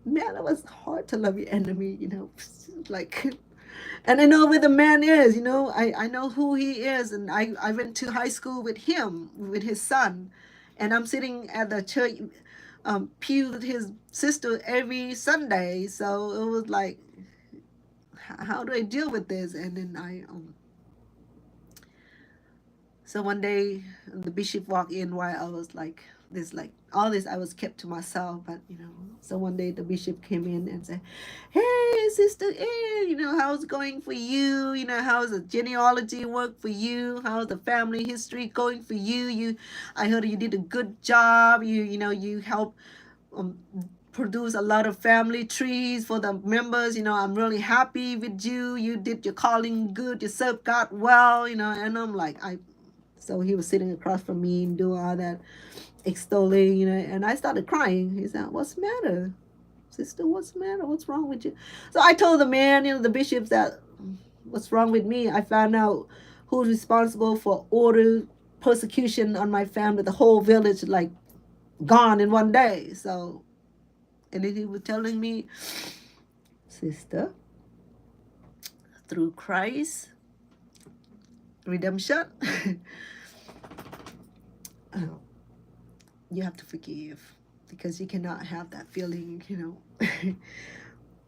Man, it was hard to love your enemy, like, and I know where the man is, I know who he is, and I went to high school with him, with his son, and I'm sitting at the church pew with his sister every Sunday. So it was like, how do I deal with this? And then so one day the bishop walked in while I was like all this I was kept to myself, but so one day the bishop came in and said, hey sister Ann, you know, how's it going for you? You know, how's the genealogy work for you? How's the family history going for you? I heard you did a good job. You know, you helped um, produce a lot of family trees for the members. You know, I'm really happy with you. You did your calling good. You served God well, you know. And I'm like, so he was sitting across from me and doing all that extolling, you know, and I started crying. He said, what's the matter? Sister, what's the matter? What's wrong with you? So I told the man, you know, the bishops that what's wrong with me. I found out who's responsible for order persecution on my family. The whole village like gone in one day. So, and then he was telling me, sister, through Christ redemption, you have to forgive, because you cannot have that feeling, you know,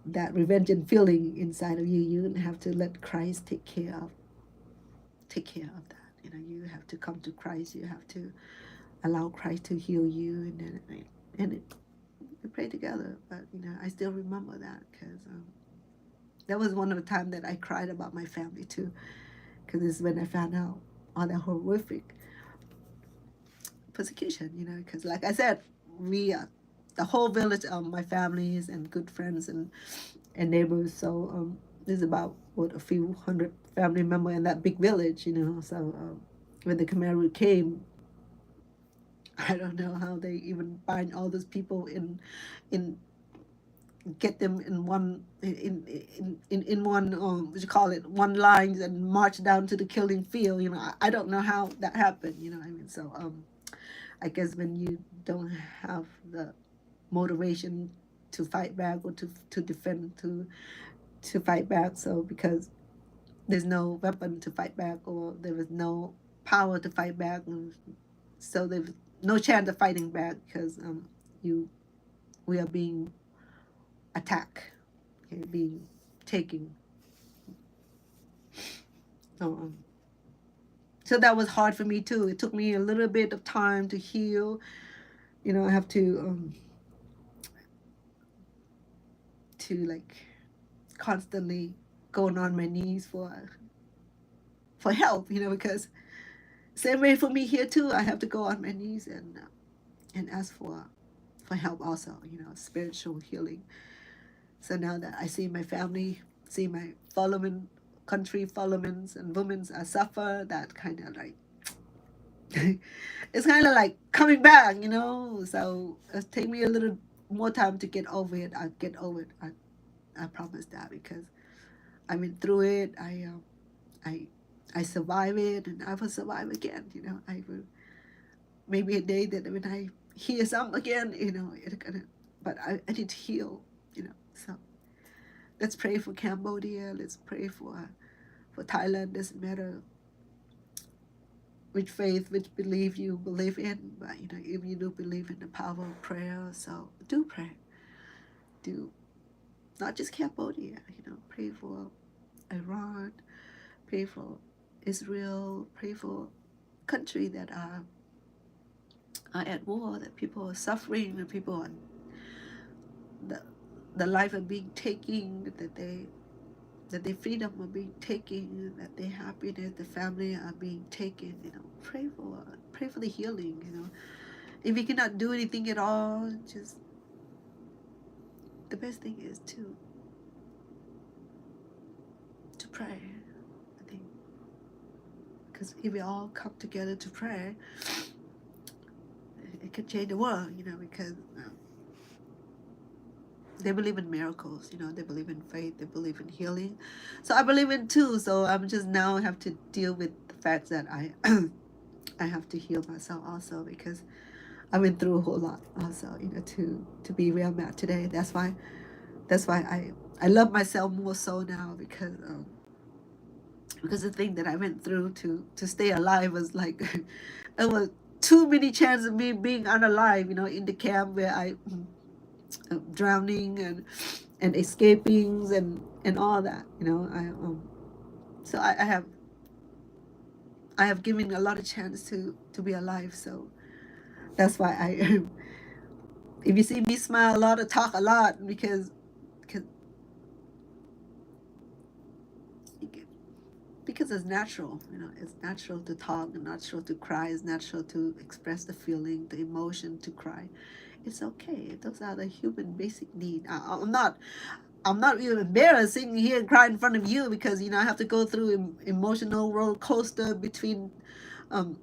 that revenge and feeling inside of you. You have to let Christ take care of that. You know, you have to come to Christ. You have to allow Christ to heal you, and we pray together. But you know, I still remember that, because that was one of the times that I cried about my family too, because this is when I found out all that horrific persecution. You know, because like I said, we the whole village of my families and good friends and neighbors. So there's about a few hundred family members in that big village, you know. So when the Khmer Rouge came, I don't know how they even find all those people in get them in one in one what you call it, one line, and march down to the killing field. You know, I don't know how that happened. You know, I mean, so I guess when you don't have the motivation to fight back or to defend to fight back, so because there's no weapon to fight back, or there was no power to fight back, and so there's no chance of fighting back, because we are being attacked, okay, being taken. So that was hard for me too. It took me a little bit of time to heal. You know, I have to like constantly going on my knees for help, you know, because same way for me here too. I have to go on my knees and ask for help also, you know, spiritual healing. So now that I see my family, see my following country, followings and women's suffer, that kind of like it's kind of like coming back, you know. So it take me a little more time to get over it. I'll get over it. I promise that, because I went through it. I survive it, and I will survive again. You know, I will. Maybe a day that when I hear some again, you know, it gonna. But I need to heal. You know, so let's pray for Cambodia. Let's pray for Thailand. Doesn't matter which faith, which belief you believe in, but you know, if you do believe in the power of prayer, so do pray. Do not just Cambodia. You know, pray for Iran. Pray for Israel. Pray for countries that are at war, that people are suffering, that people are the life are being taken, that their freedom are being taken, that their happiness, the family are being taken. You know, pray for the healing. You know, if you cannot do anything at all, just the best thing is to pray. I think, because if we all come together to pray, it could change the world. You know, because they believe in miracles, you know, they believe in faith, they believe in healing. So I believe in too. So I'm just now have to deal with the fact that I I have to heal myself also, because I went through a whole lot also, you know, to be where I'm at today. That's why I love myself more so now, because the thing that I went through to stay alive was like it was too many chances of me being unalive, you know, in the camp where I drowning and escaping and all that, you know. So I have given a lot of chance to be alive. So that's why I if you see me smile a lot or talk a lot, because because it's natural, it's natural to talk, and natural to cry, it's natural to express the feeling, the emotion, to cry. It's okay. Those are the human basic need. I'm not even embarrassed sitting here and cry in front of you because I have to go through emotional roller coaster um,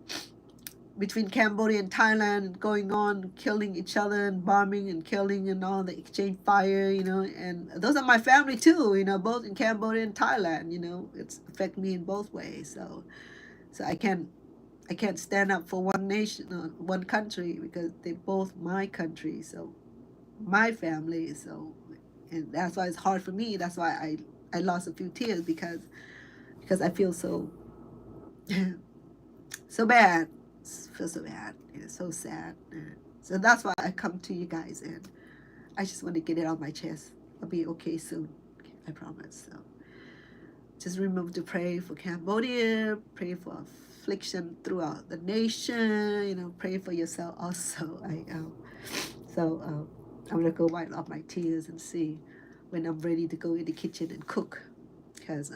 between Cambodia and Thailand, going on killing each other and bombing and killing and all the exchange fire, and those are my family too, both in Cambodia and Thailand. It's affect me in both ways. So I can't stand up for one nation, one country, because they're both my country, so my family. So, and that's why it's hard for me. That's why I lost a few tears because I feel so so bad. Feel so bad. It's so sad. So that's why I come to you guys, and I just want to get it on my chest. I'll be okay soon. I promise. So just remember to pray for Cambodia, pray for affliction throughout the nation, pray for yourself also. I'm gonna go wipe off my tears and see when I'm ready to go in the kitchen and cook, because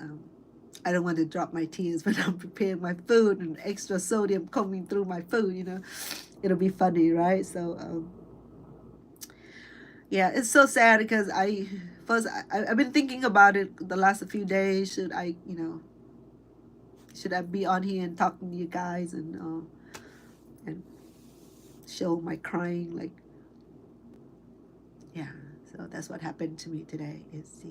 I don't want to drop my tears when I'm preparing my food and extra sodium coming through my food. It'll be funny, right? So yeah, it's so sad because I've been thinking about it the last few days. Should I be on here and talking to you guys and show my crying, like, yeah. So that's what happened to me today, is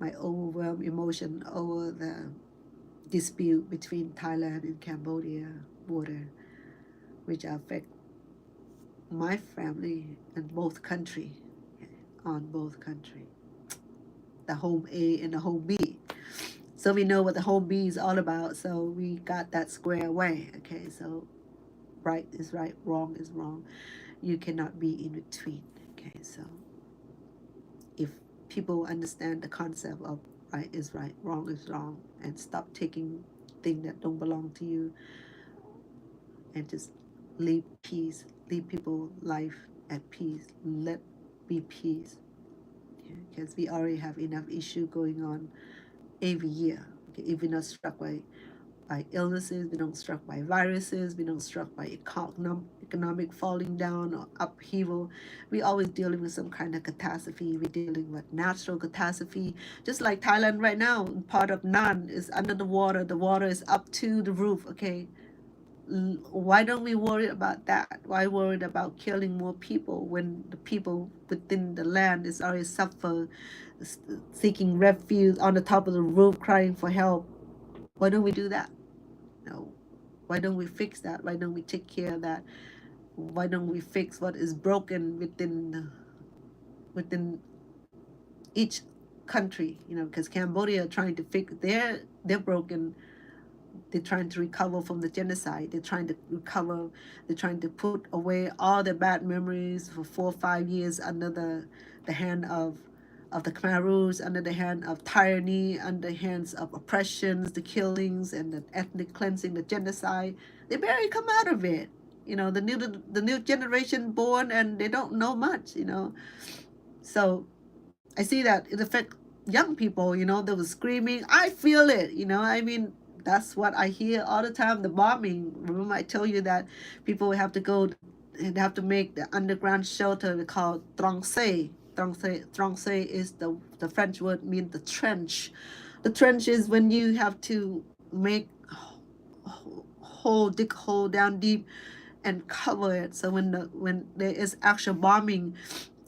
my overwhelmed emotion over the dispute between Thailand and Cambodia border, which affect my family and both country, on both country, the home A and the home B. So we know what the home B is all about. So we got that square away. Okay, so right is right, wrong is wrong. You cannot be in between. Okay, so if people understand the concept of right is right, wrong is wrong, and stop taking things that don't belong to you, and just leave peace, leave people life at peace, let be peace. Because we already have enough issue going on every year. Okay, if we're not struck by illnesses, we don't struck by viruses, we don't struck by economic falling down or upheaval. We're always dealing with some kind of catastrophe. We're dealing with natural catastrophe. Just like Thailand right now, part of Nan is under the water is up to the roof. Okay, why don't we worry about that? Why worried about killing more people when the people within the land is already suffer, seeking refuge on the top of the roof, crying for help? Why don't we do that? No. Why don't we fix that? Why don't we take care of that? Why don't we fix what is broken within each country? Because Cambodia are trying to fix they're broken. They're trying to recover from the genocide. They're trying to recover. They're trying to put away all the bad memories for 4 or 5 years under the hand of the Khmer Rouge, under the hand of tyranny, under the hands of oppressions, the killings, and the ethnic cleansing, the genocide. They barely come out of it. The new generation born, and they don't know much. So I see that it affects young people. They were screaming. I feel it. I mean, that's what I hear all the time. The bombing. Remember, I told you that people have to go and have to make the underground shelter called Trongse. Trongse is the French word, means the trench. The trench is when you have to make dig hole down deep and cover it. So when there is actual bombing,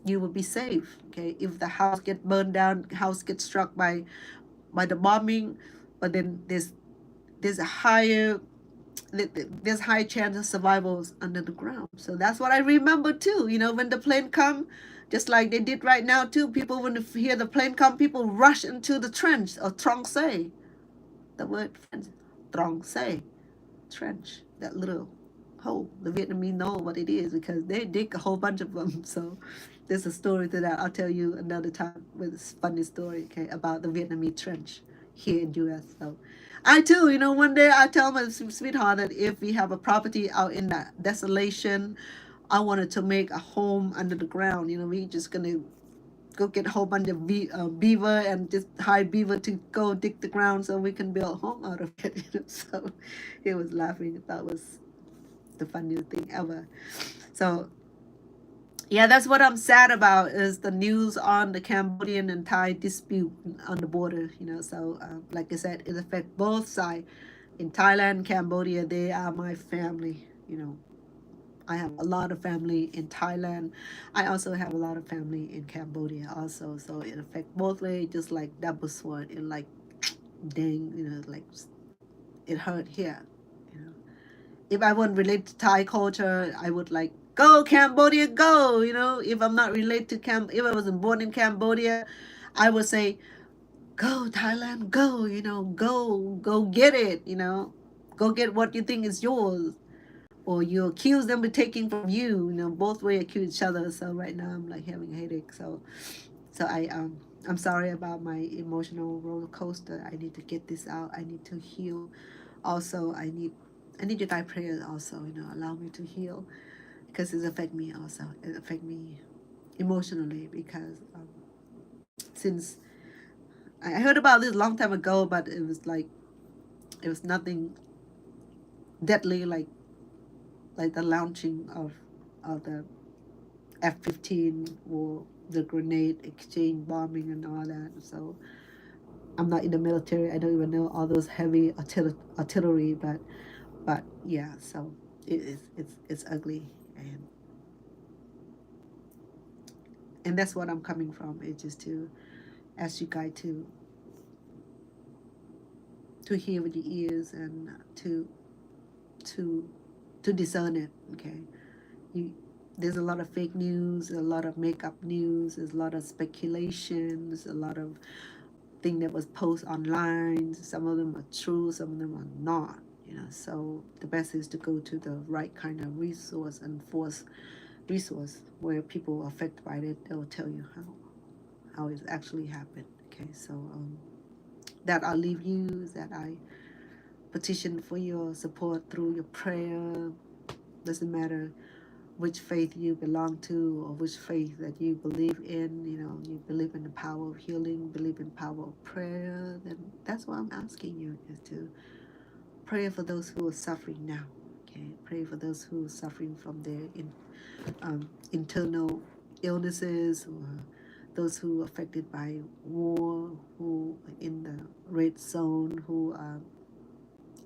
you will be safe. Okay, if the house get burned down, house gets struck by the bombing, but then there's a high chance of survivals under the ground. So that's what I remember too. When the plane come, just like they did right now too. People, when they hear the plane come, people rush into the trench or Trongse. The word Trongse, trench, that little hole. The Vietnamese know what it is because they dig a whole bunch of them. So there's a story to that. I'll tell you another time with a funny story, okay, about the Vietnamese trench here in U.S. So I too, one day I tell my sweetheart that if we have a property out in that desolation, I wanted to make a home under the ground. We just gonna go get a whole bunch of beaver and just hire beaver to go dig the ground so we can build a home out of it. So he was laughing. That was the funniest thing ever. So yeah, that's what I'm sad about is the news on the Cambodian and Thai dispute on the border. So like I said, it affects both sides. In Thailand, Cambodia, they are my family. I have a lot of family in Thailand. I also have a lot of family in Cambodia also. So it affects both ways, just like double sword. It like, dang, like it hurt here. If I wouldn't relate to Thai culture, I would like go Cambodia, go. If I'm not related to if I wasn't born in Cambodia, I would say go Thailand, go. Go get it. Go get what you think is yours. Or you accuse them of taking from you. Both way accuse each other. So right now I'm like having a headache. So I'm sorry about my emotional roller coaster. I need to get this out. I need to heal. Also, I need your guys' prayers. Also, allow me to heal because it affect me. Also, it affect me emotionally because since I heard about this a long time ago, but it was nothing deadly like the launching of the F-15 or the grenade exchange bombing and all that. So I'm not in the military. I don't even know all those heavy artillery, but yeah. So it's ugly, and that's what I'm coming from. It's just to ask you guys to hear with your ears and to discern it. Okay, there's a lot of fake news, a lot of make-up news, there's a lot of speculations, a lot of thing that was posted online. Some of them are true, some of them are not. So the best is to go to the right kind of resource and force resource where people are affected by it. They will tell you how it actually happened. Okay, so that I'll leave you. That I petition for your support through your prayer. Doesn't matter which faith you belong to or which faith that you believe in. You believe in the power of healing, believe in the power of prayer. Then that's what I'm asking you is to pray for those who are suffering now. Okay, pray for those who are suffering from their internal illnesses, or those who are affected by war, who are in the red zone, who are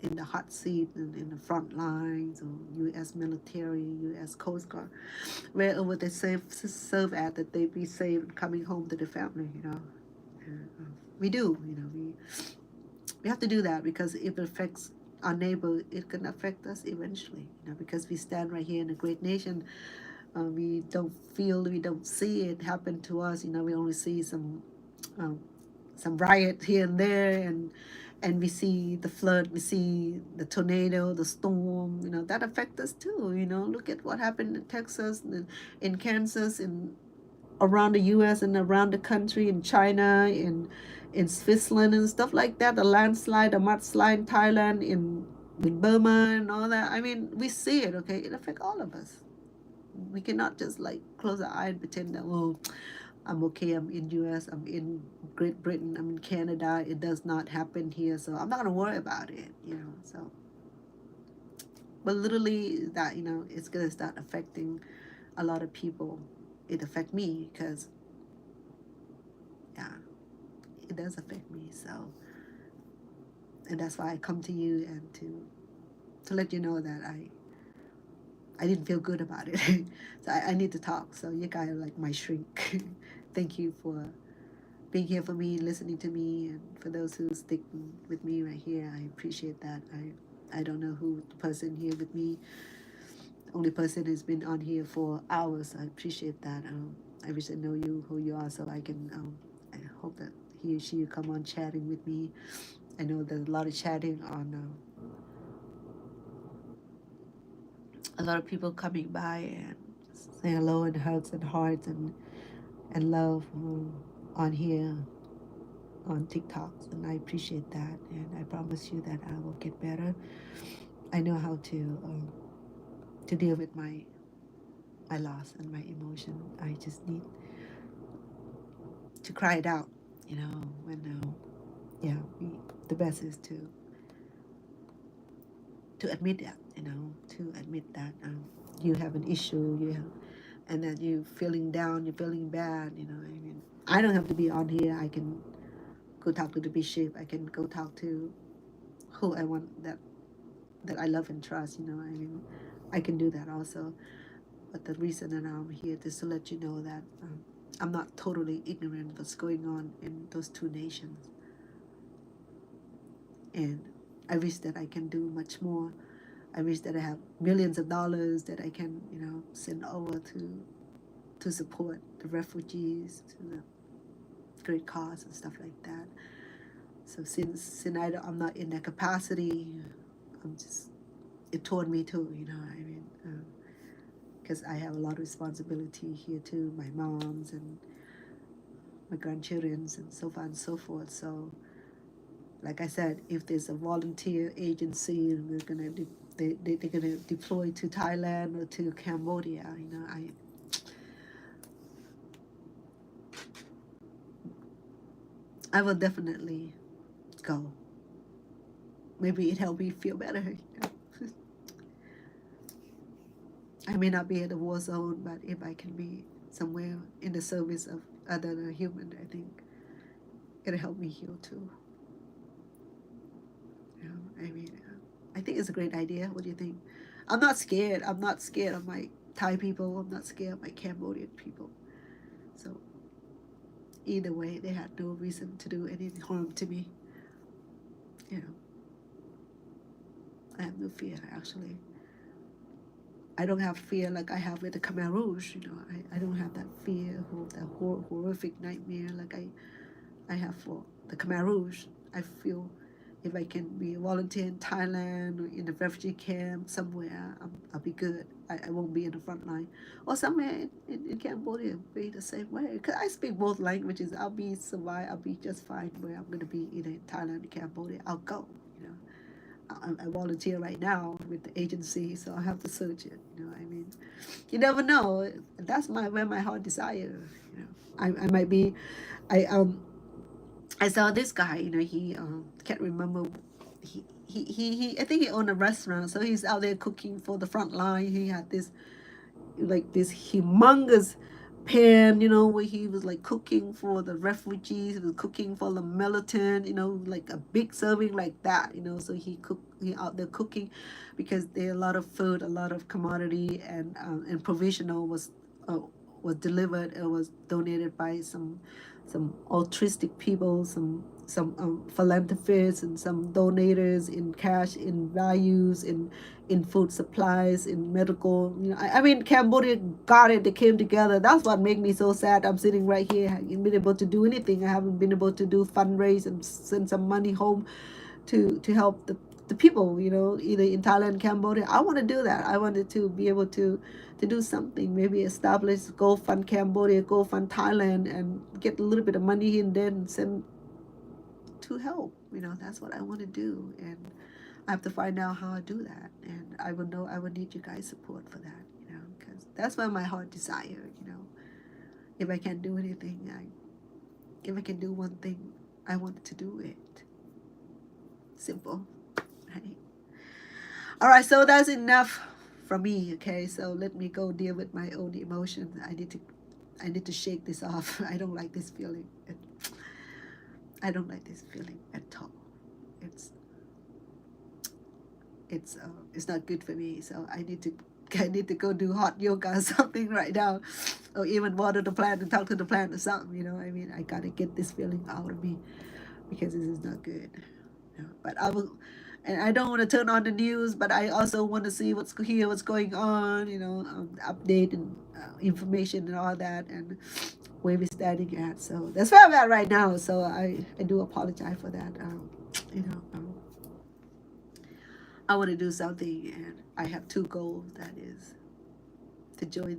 in the hot seat and in the front lines, or U.S. military, U.S. Coast Guard, wherever they serve at, that they be safe and coming home to their family. We do. We have to do that because if it affects our neighbor, it can affect us eventually. Because we stand right here in a great nation. We don't we don't see it happen to us. We only see some riot here and there, and we see the flood, we see the tornado, the storm. That affect us too. Look at what happened in Texas, in Kansas, around the U.S. and around the country, in China, in Switzerland and stuff like that. The landslide, the mudslide in Thailand, in Burma and all that. I mean, we see it. Okay, it affects all of us. We cannot just like close our eye and pretend that, oh, I'm okay, I'm in US, I'm in Great Britain, I'm in Canada, it does not happen here, so I'm not gonna worry about it. So but literally that, it's gonna start affecting a lot of people. It affect me because yeah, it does affect me. So, and that's why I come to you and to let you know that I didn't feel good about it. So I need to talk. So you guys are like my shrink. Thank you for being here for me, listening to me, and for those who stick with me right here. I appreciate that. I don't know who the person here with me. The only person who's been on here for hours. I appreciate that. I wish I know you, who you are, so I can. I hope that he or she will come on chatting with me. I know there's a lot of chatting on. A lot of people coming by and say hello and hugs and hearts and love on here on TikToks, and I appreciate that, and I promise you that I will get better. I know how to deal with my loss and my emotion. I just need to cry it out, when yeah, the best is to admit that, to admit that you have an issue, and that you're feeling down, you're feeling bad, I don't have to be on here. I can go talk to the bishop. I can go talk to who I want that I love and trust. I can do that also. But the reason that I'm here is to let you know that I'm not totally ignorant of what's going on in those two nations. And I wish that I can do much more. I wish that I have millions of dollars that I can, send over to support the refugees, to the great cause and stuff like that. So since I'm not in that capacity, it toward me too, because I have a lot of responsibility here too, my moms and my grandchildrens and so far and so forth. So, like I said, if there's a volunteer agency and they're gonna deploy to Thailand or to Cambodia, I will definitely go. Maybe it helped me feel better. I may not be at the war zone, but if I can be somewhere in the service of other human, I think it'll help me heal too. I think it's a great idea. What do you think? I'm not scared. I'm not scared of my Thai people. I'm not scared of my Cambodian people. So either way, they had no reason to do any harm to me. I have no fear, actually. I don't have fear like I have with the Khmer Rouge. I don't have that fear, that horrific nightmare like I have for the Khmer Rouge. I feel if I can be a volunteer in Thailand or in a refugee camp somewhere, I'll be good. I won't be in the front line. Or somewhere in Cambodia, be the same way. Because I speak both languages. I'll be just fine where I'm going to be, either in Thailand or Cambodia. I'll go, I volunteer right now with the agency, so I have to search it. You never know. That's where my heart desire. I might be. I saw this guy. He can't remember. He I think he owned a restaurant, so he's out there cooking for the front line. He had this humongous pan, where he was like cooking for the refugees, he was cooking for the militant, like a big serving like that, so he out there cooking because there are a lot of food, a lot of commodity and provisional was delivered. It was donated by some altruistic people, some philanthropists and some donators in cash, in values, in food supplies, in medical. I mean, Cambodia got it. They came together. That's what made me so sad. I'm sitting right here. I haven't been able to do anything. I haven't been able to do fundraise and send some money home to help the people, either in Thailand, Cambodia. I want to do that. I wanted to be able to do something, maybe establish Go Fund Cambodia, Go Fund Thailand, and get a little bit of money in there and send to help. That's what I want to do, and I have to find out how I do that, and I will need you guys' support for that, because that's what my heart desire. If I can't do anything, if I can do one thing, I want to do it. Simple, right? All right, so that's enough from me. Okay, so let me go deal with my own emotions. I need to shake this off. I don't like this feeling. I don't like this feeling at all. It's not good for me. So I need to go do hot yoga or something right now, or even water the plant and talk to the plant or something. I gotta get this feeling out of me because this is not good. But I will, and I don't want to turn on the news, but I also want to see what's going on. Update and information and all that, and where we're standing at. So that's where I'm at right now. So I do apologize for that. I want to do something, and I have two goals. That is to join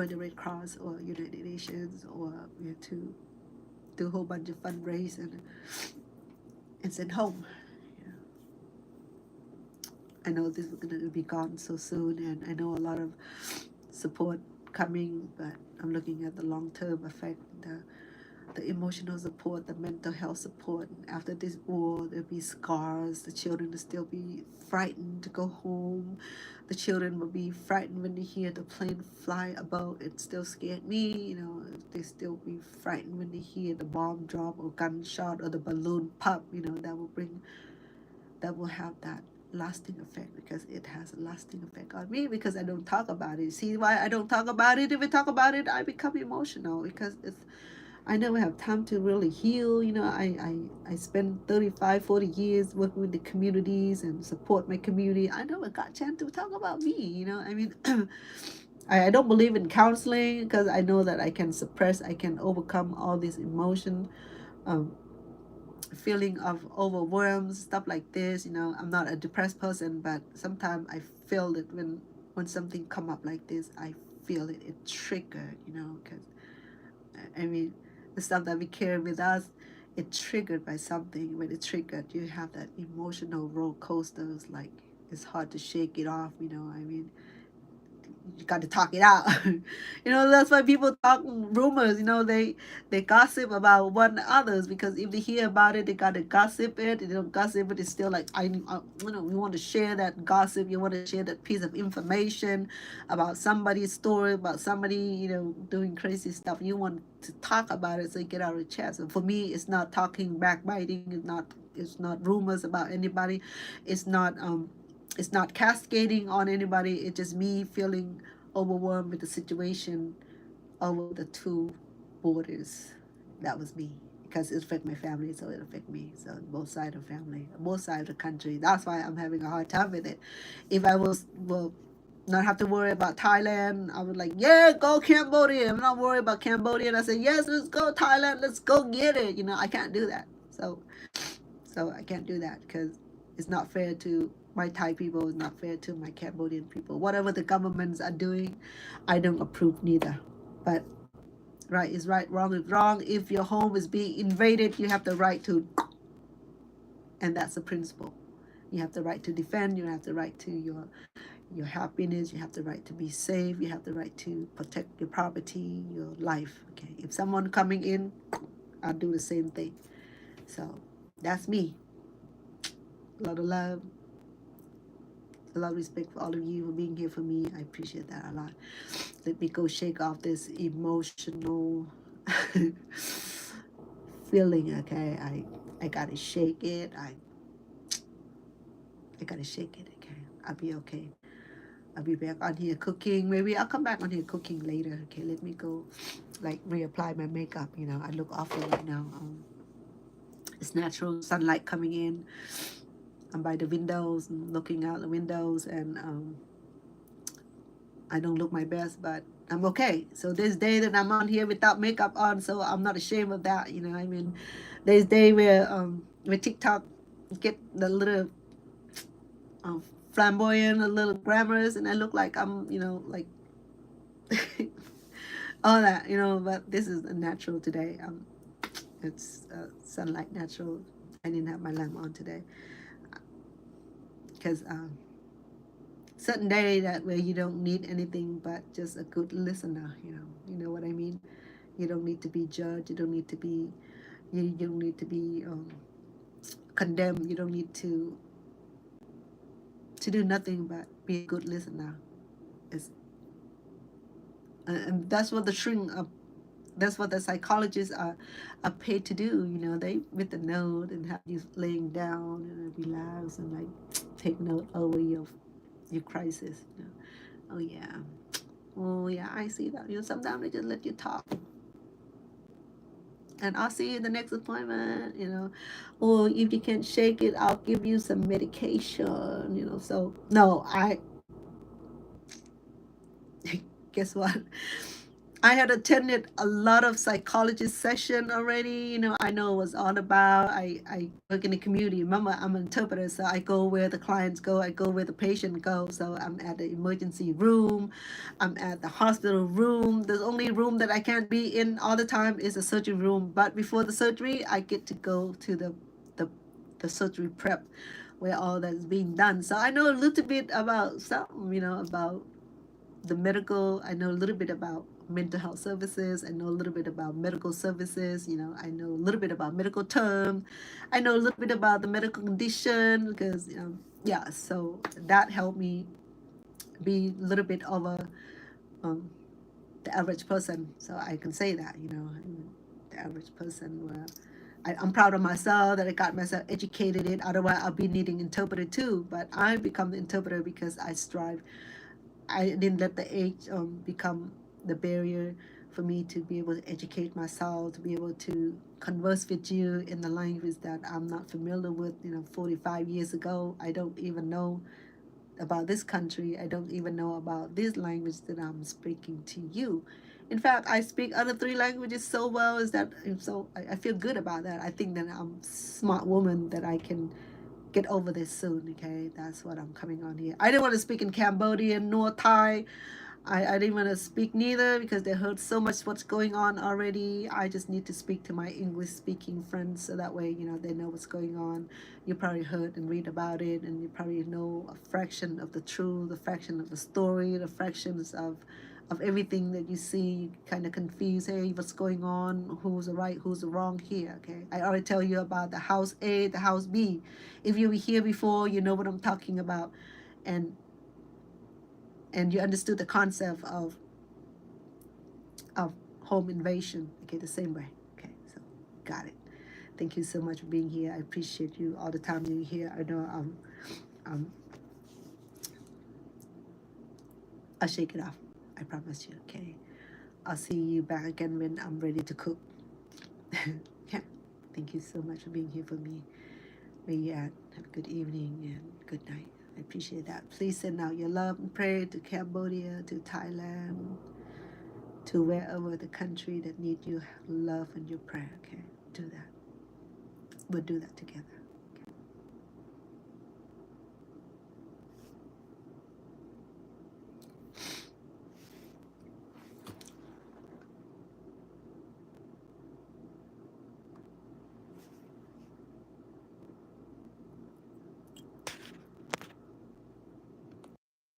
the Red Cross or United Nations, or to do a whole bunch of fundraising and send home. I know this is going to be gone so soon, and I know a lot of support coming, but I'm looking at the long-term effect, the emotional support, the mental health support. After this war, there'll be scars. The children will still be frightened to go home. The children will be frightened when they hear the plane fly above. It still scared me, they still be frightened when they hear the bomb drop or gunshot or the balloon pop, that will have that lasting effect, because it has a lasting effect on me, because I don't talk about it. See why I don't talk about it? If I talk about it, I become emotional, because I never have time to really heal. I spent 35-40 years working with the communities and support my community. I never got a chance to talk about me. I mean, I don't believe in counseling, because I know that I can suppress, I can overcome all these emotion, um, feeling of overwhelmed, stuff like this. I'm not a depressed person, but sometimes I feel it when something come up like this. I feel it triggered, because I mean, the stuff that we carry with us, it triggered by something. When it triggered, you have that emotional roller coasters, like it's hard to shake it off. I mean, you got to talk it out. That's why people talk rumors. They gossip about one others, because if they hear about it, they got to gossip it. They don't gossip it. It's still like we want to share that gossip. You want to share that piece of information about somebody's story, about somebody doing crazy stuff. You want to talk about it so you get out of the chest. And for me, it's not talking backbiting. It's not rumors about anybody. It's not cascading on anybody. It's just me feeling overwhelmed with the situation over the two borders. That was me, because it affected my family, so it affected me. So both sides of family, both sides of the country. That's why I'm having a hard time with it. If I will not have to worry about Thailand, I would like, yeah, go Cambodia. I'm not worried about Cambodia. And I said, yes, let's go Thailand. Let's go get it. I can't do that. So I can't do that, because it's not fair to my Thai people. It's not fair to my Cambodian people. Whatever the governments are doing, I don't approve neither. But right is right, wrong is wrong. If your home is being invaded, you have the right to, and that's the principle. You have the right to defend. You have the right to your happiness. You have the right to be safe. You have the right to protect your property, your life. Okay. If someone coming in, I'll do the same thing. So that's me. A lot of love. A lot of respect for all of you for being here for me. I appreciate that a lot. Let me go shake off this emotional feeling. Okay, I gotta shake it. I gotta shake it. Okay, I'll be okay. I'll be back on here cooking. Maybe I'll come back on here cooking later. Okay, let me go reapply my makeup. I look awful right now. It's natural sunlight coming in. I'm by the windows and looking out the windows, and I don't look my best, but I'm okay. So this day that I'm on here without makeup on, so I'm not ashamed of that. I mean, there's day where TikTok get the little flamboyant, a little glamorous, and I look like I'm like all that, but this is natural today. It's sunlight natural. I didn't have my lamp on today, because certain day that where you don't need anything but just a good listener. You know what I mean. You don't need to be judged. You don't need to be you don't need to be condemned. You don't need to do nothing but be a good listener. It's, and that's what that's what the psychologists are paid to do. They with the note and have you laying down and relax and take note over your crisis. Oh yeah, I see that. Sometimes they just let you talk, and I'll see you in the next appointment. Or if you can't shake it, I'll give you some medication. So no, I guess what? I had attended a lot of psychologist session already. I know what it's all about. I work in the community. Remember, I'm an interpreter, so I go where the clients go. I go where the patient goes. So I'm at the emergency room. I'm at the hospital room. The only room that I can't be in all the time is the surgery room. But before the surgery, I get to go to the surgery prep where all that's being done. So I know a little bit about something, about the medical. I know a little bit about mental health services. I know a little bit about medical services. I know a little bit about medical term. I know a little bit about the medical condition because, yeah, so that helped me be a little bit over um, the average person. So I can say that, I'm the average person where I'm proud of myself that I got myself educated in. Otherwise, I'll be needing interpreter too. But I become the interpreter because I strive. I didn't let the age become the barrier for me to be able to educate myself, to be able to converse with you in the language that I'm not familiar with. 45 years ago, I don't even know about this country. I don't even know about this language that I'm speaking to you. In fact, I speak other 3 languages so well is that I feel good about that. I think that I'm a smart woman that I can get over this soon. Okay, that's what I'm coming on here. I didn't want to speak in Cambodian nor Thai. I didn't want to speak neither because they heard so much what's going on already. I just need to speak to my English speaking friends so that way, they know what's going on. You probably heard and read about it, and you probably know a fraction of the truth, a fraction of the story, the fractions of everything that you see. You kind of confused. Hey, what's going on? Who's the right? Who's the wrong here? Okay, I already tell you about the house A, the house B. If you were here before, you know what I'm talking about, and you understood the concept of home invasion. Okay, the same way. Okay, so got it. Thank you so much for being here. I appreciate you all the time you're here. I know I'll shake it off. I promise you. Okay, I'll see you back again when I'm ready to cook. Yeah. Thank you so much for being here for me. May you have a good evening and good night. I appreciate that. Please send out your love and prayer to Cambodia, to Thailand, to wherever the country that need your love and your prayer. Okay, do that. We'll do that together.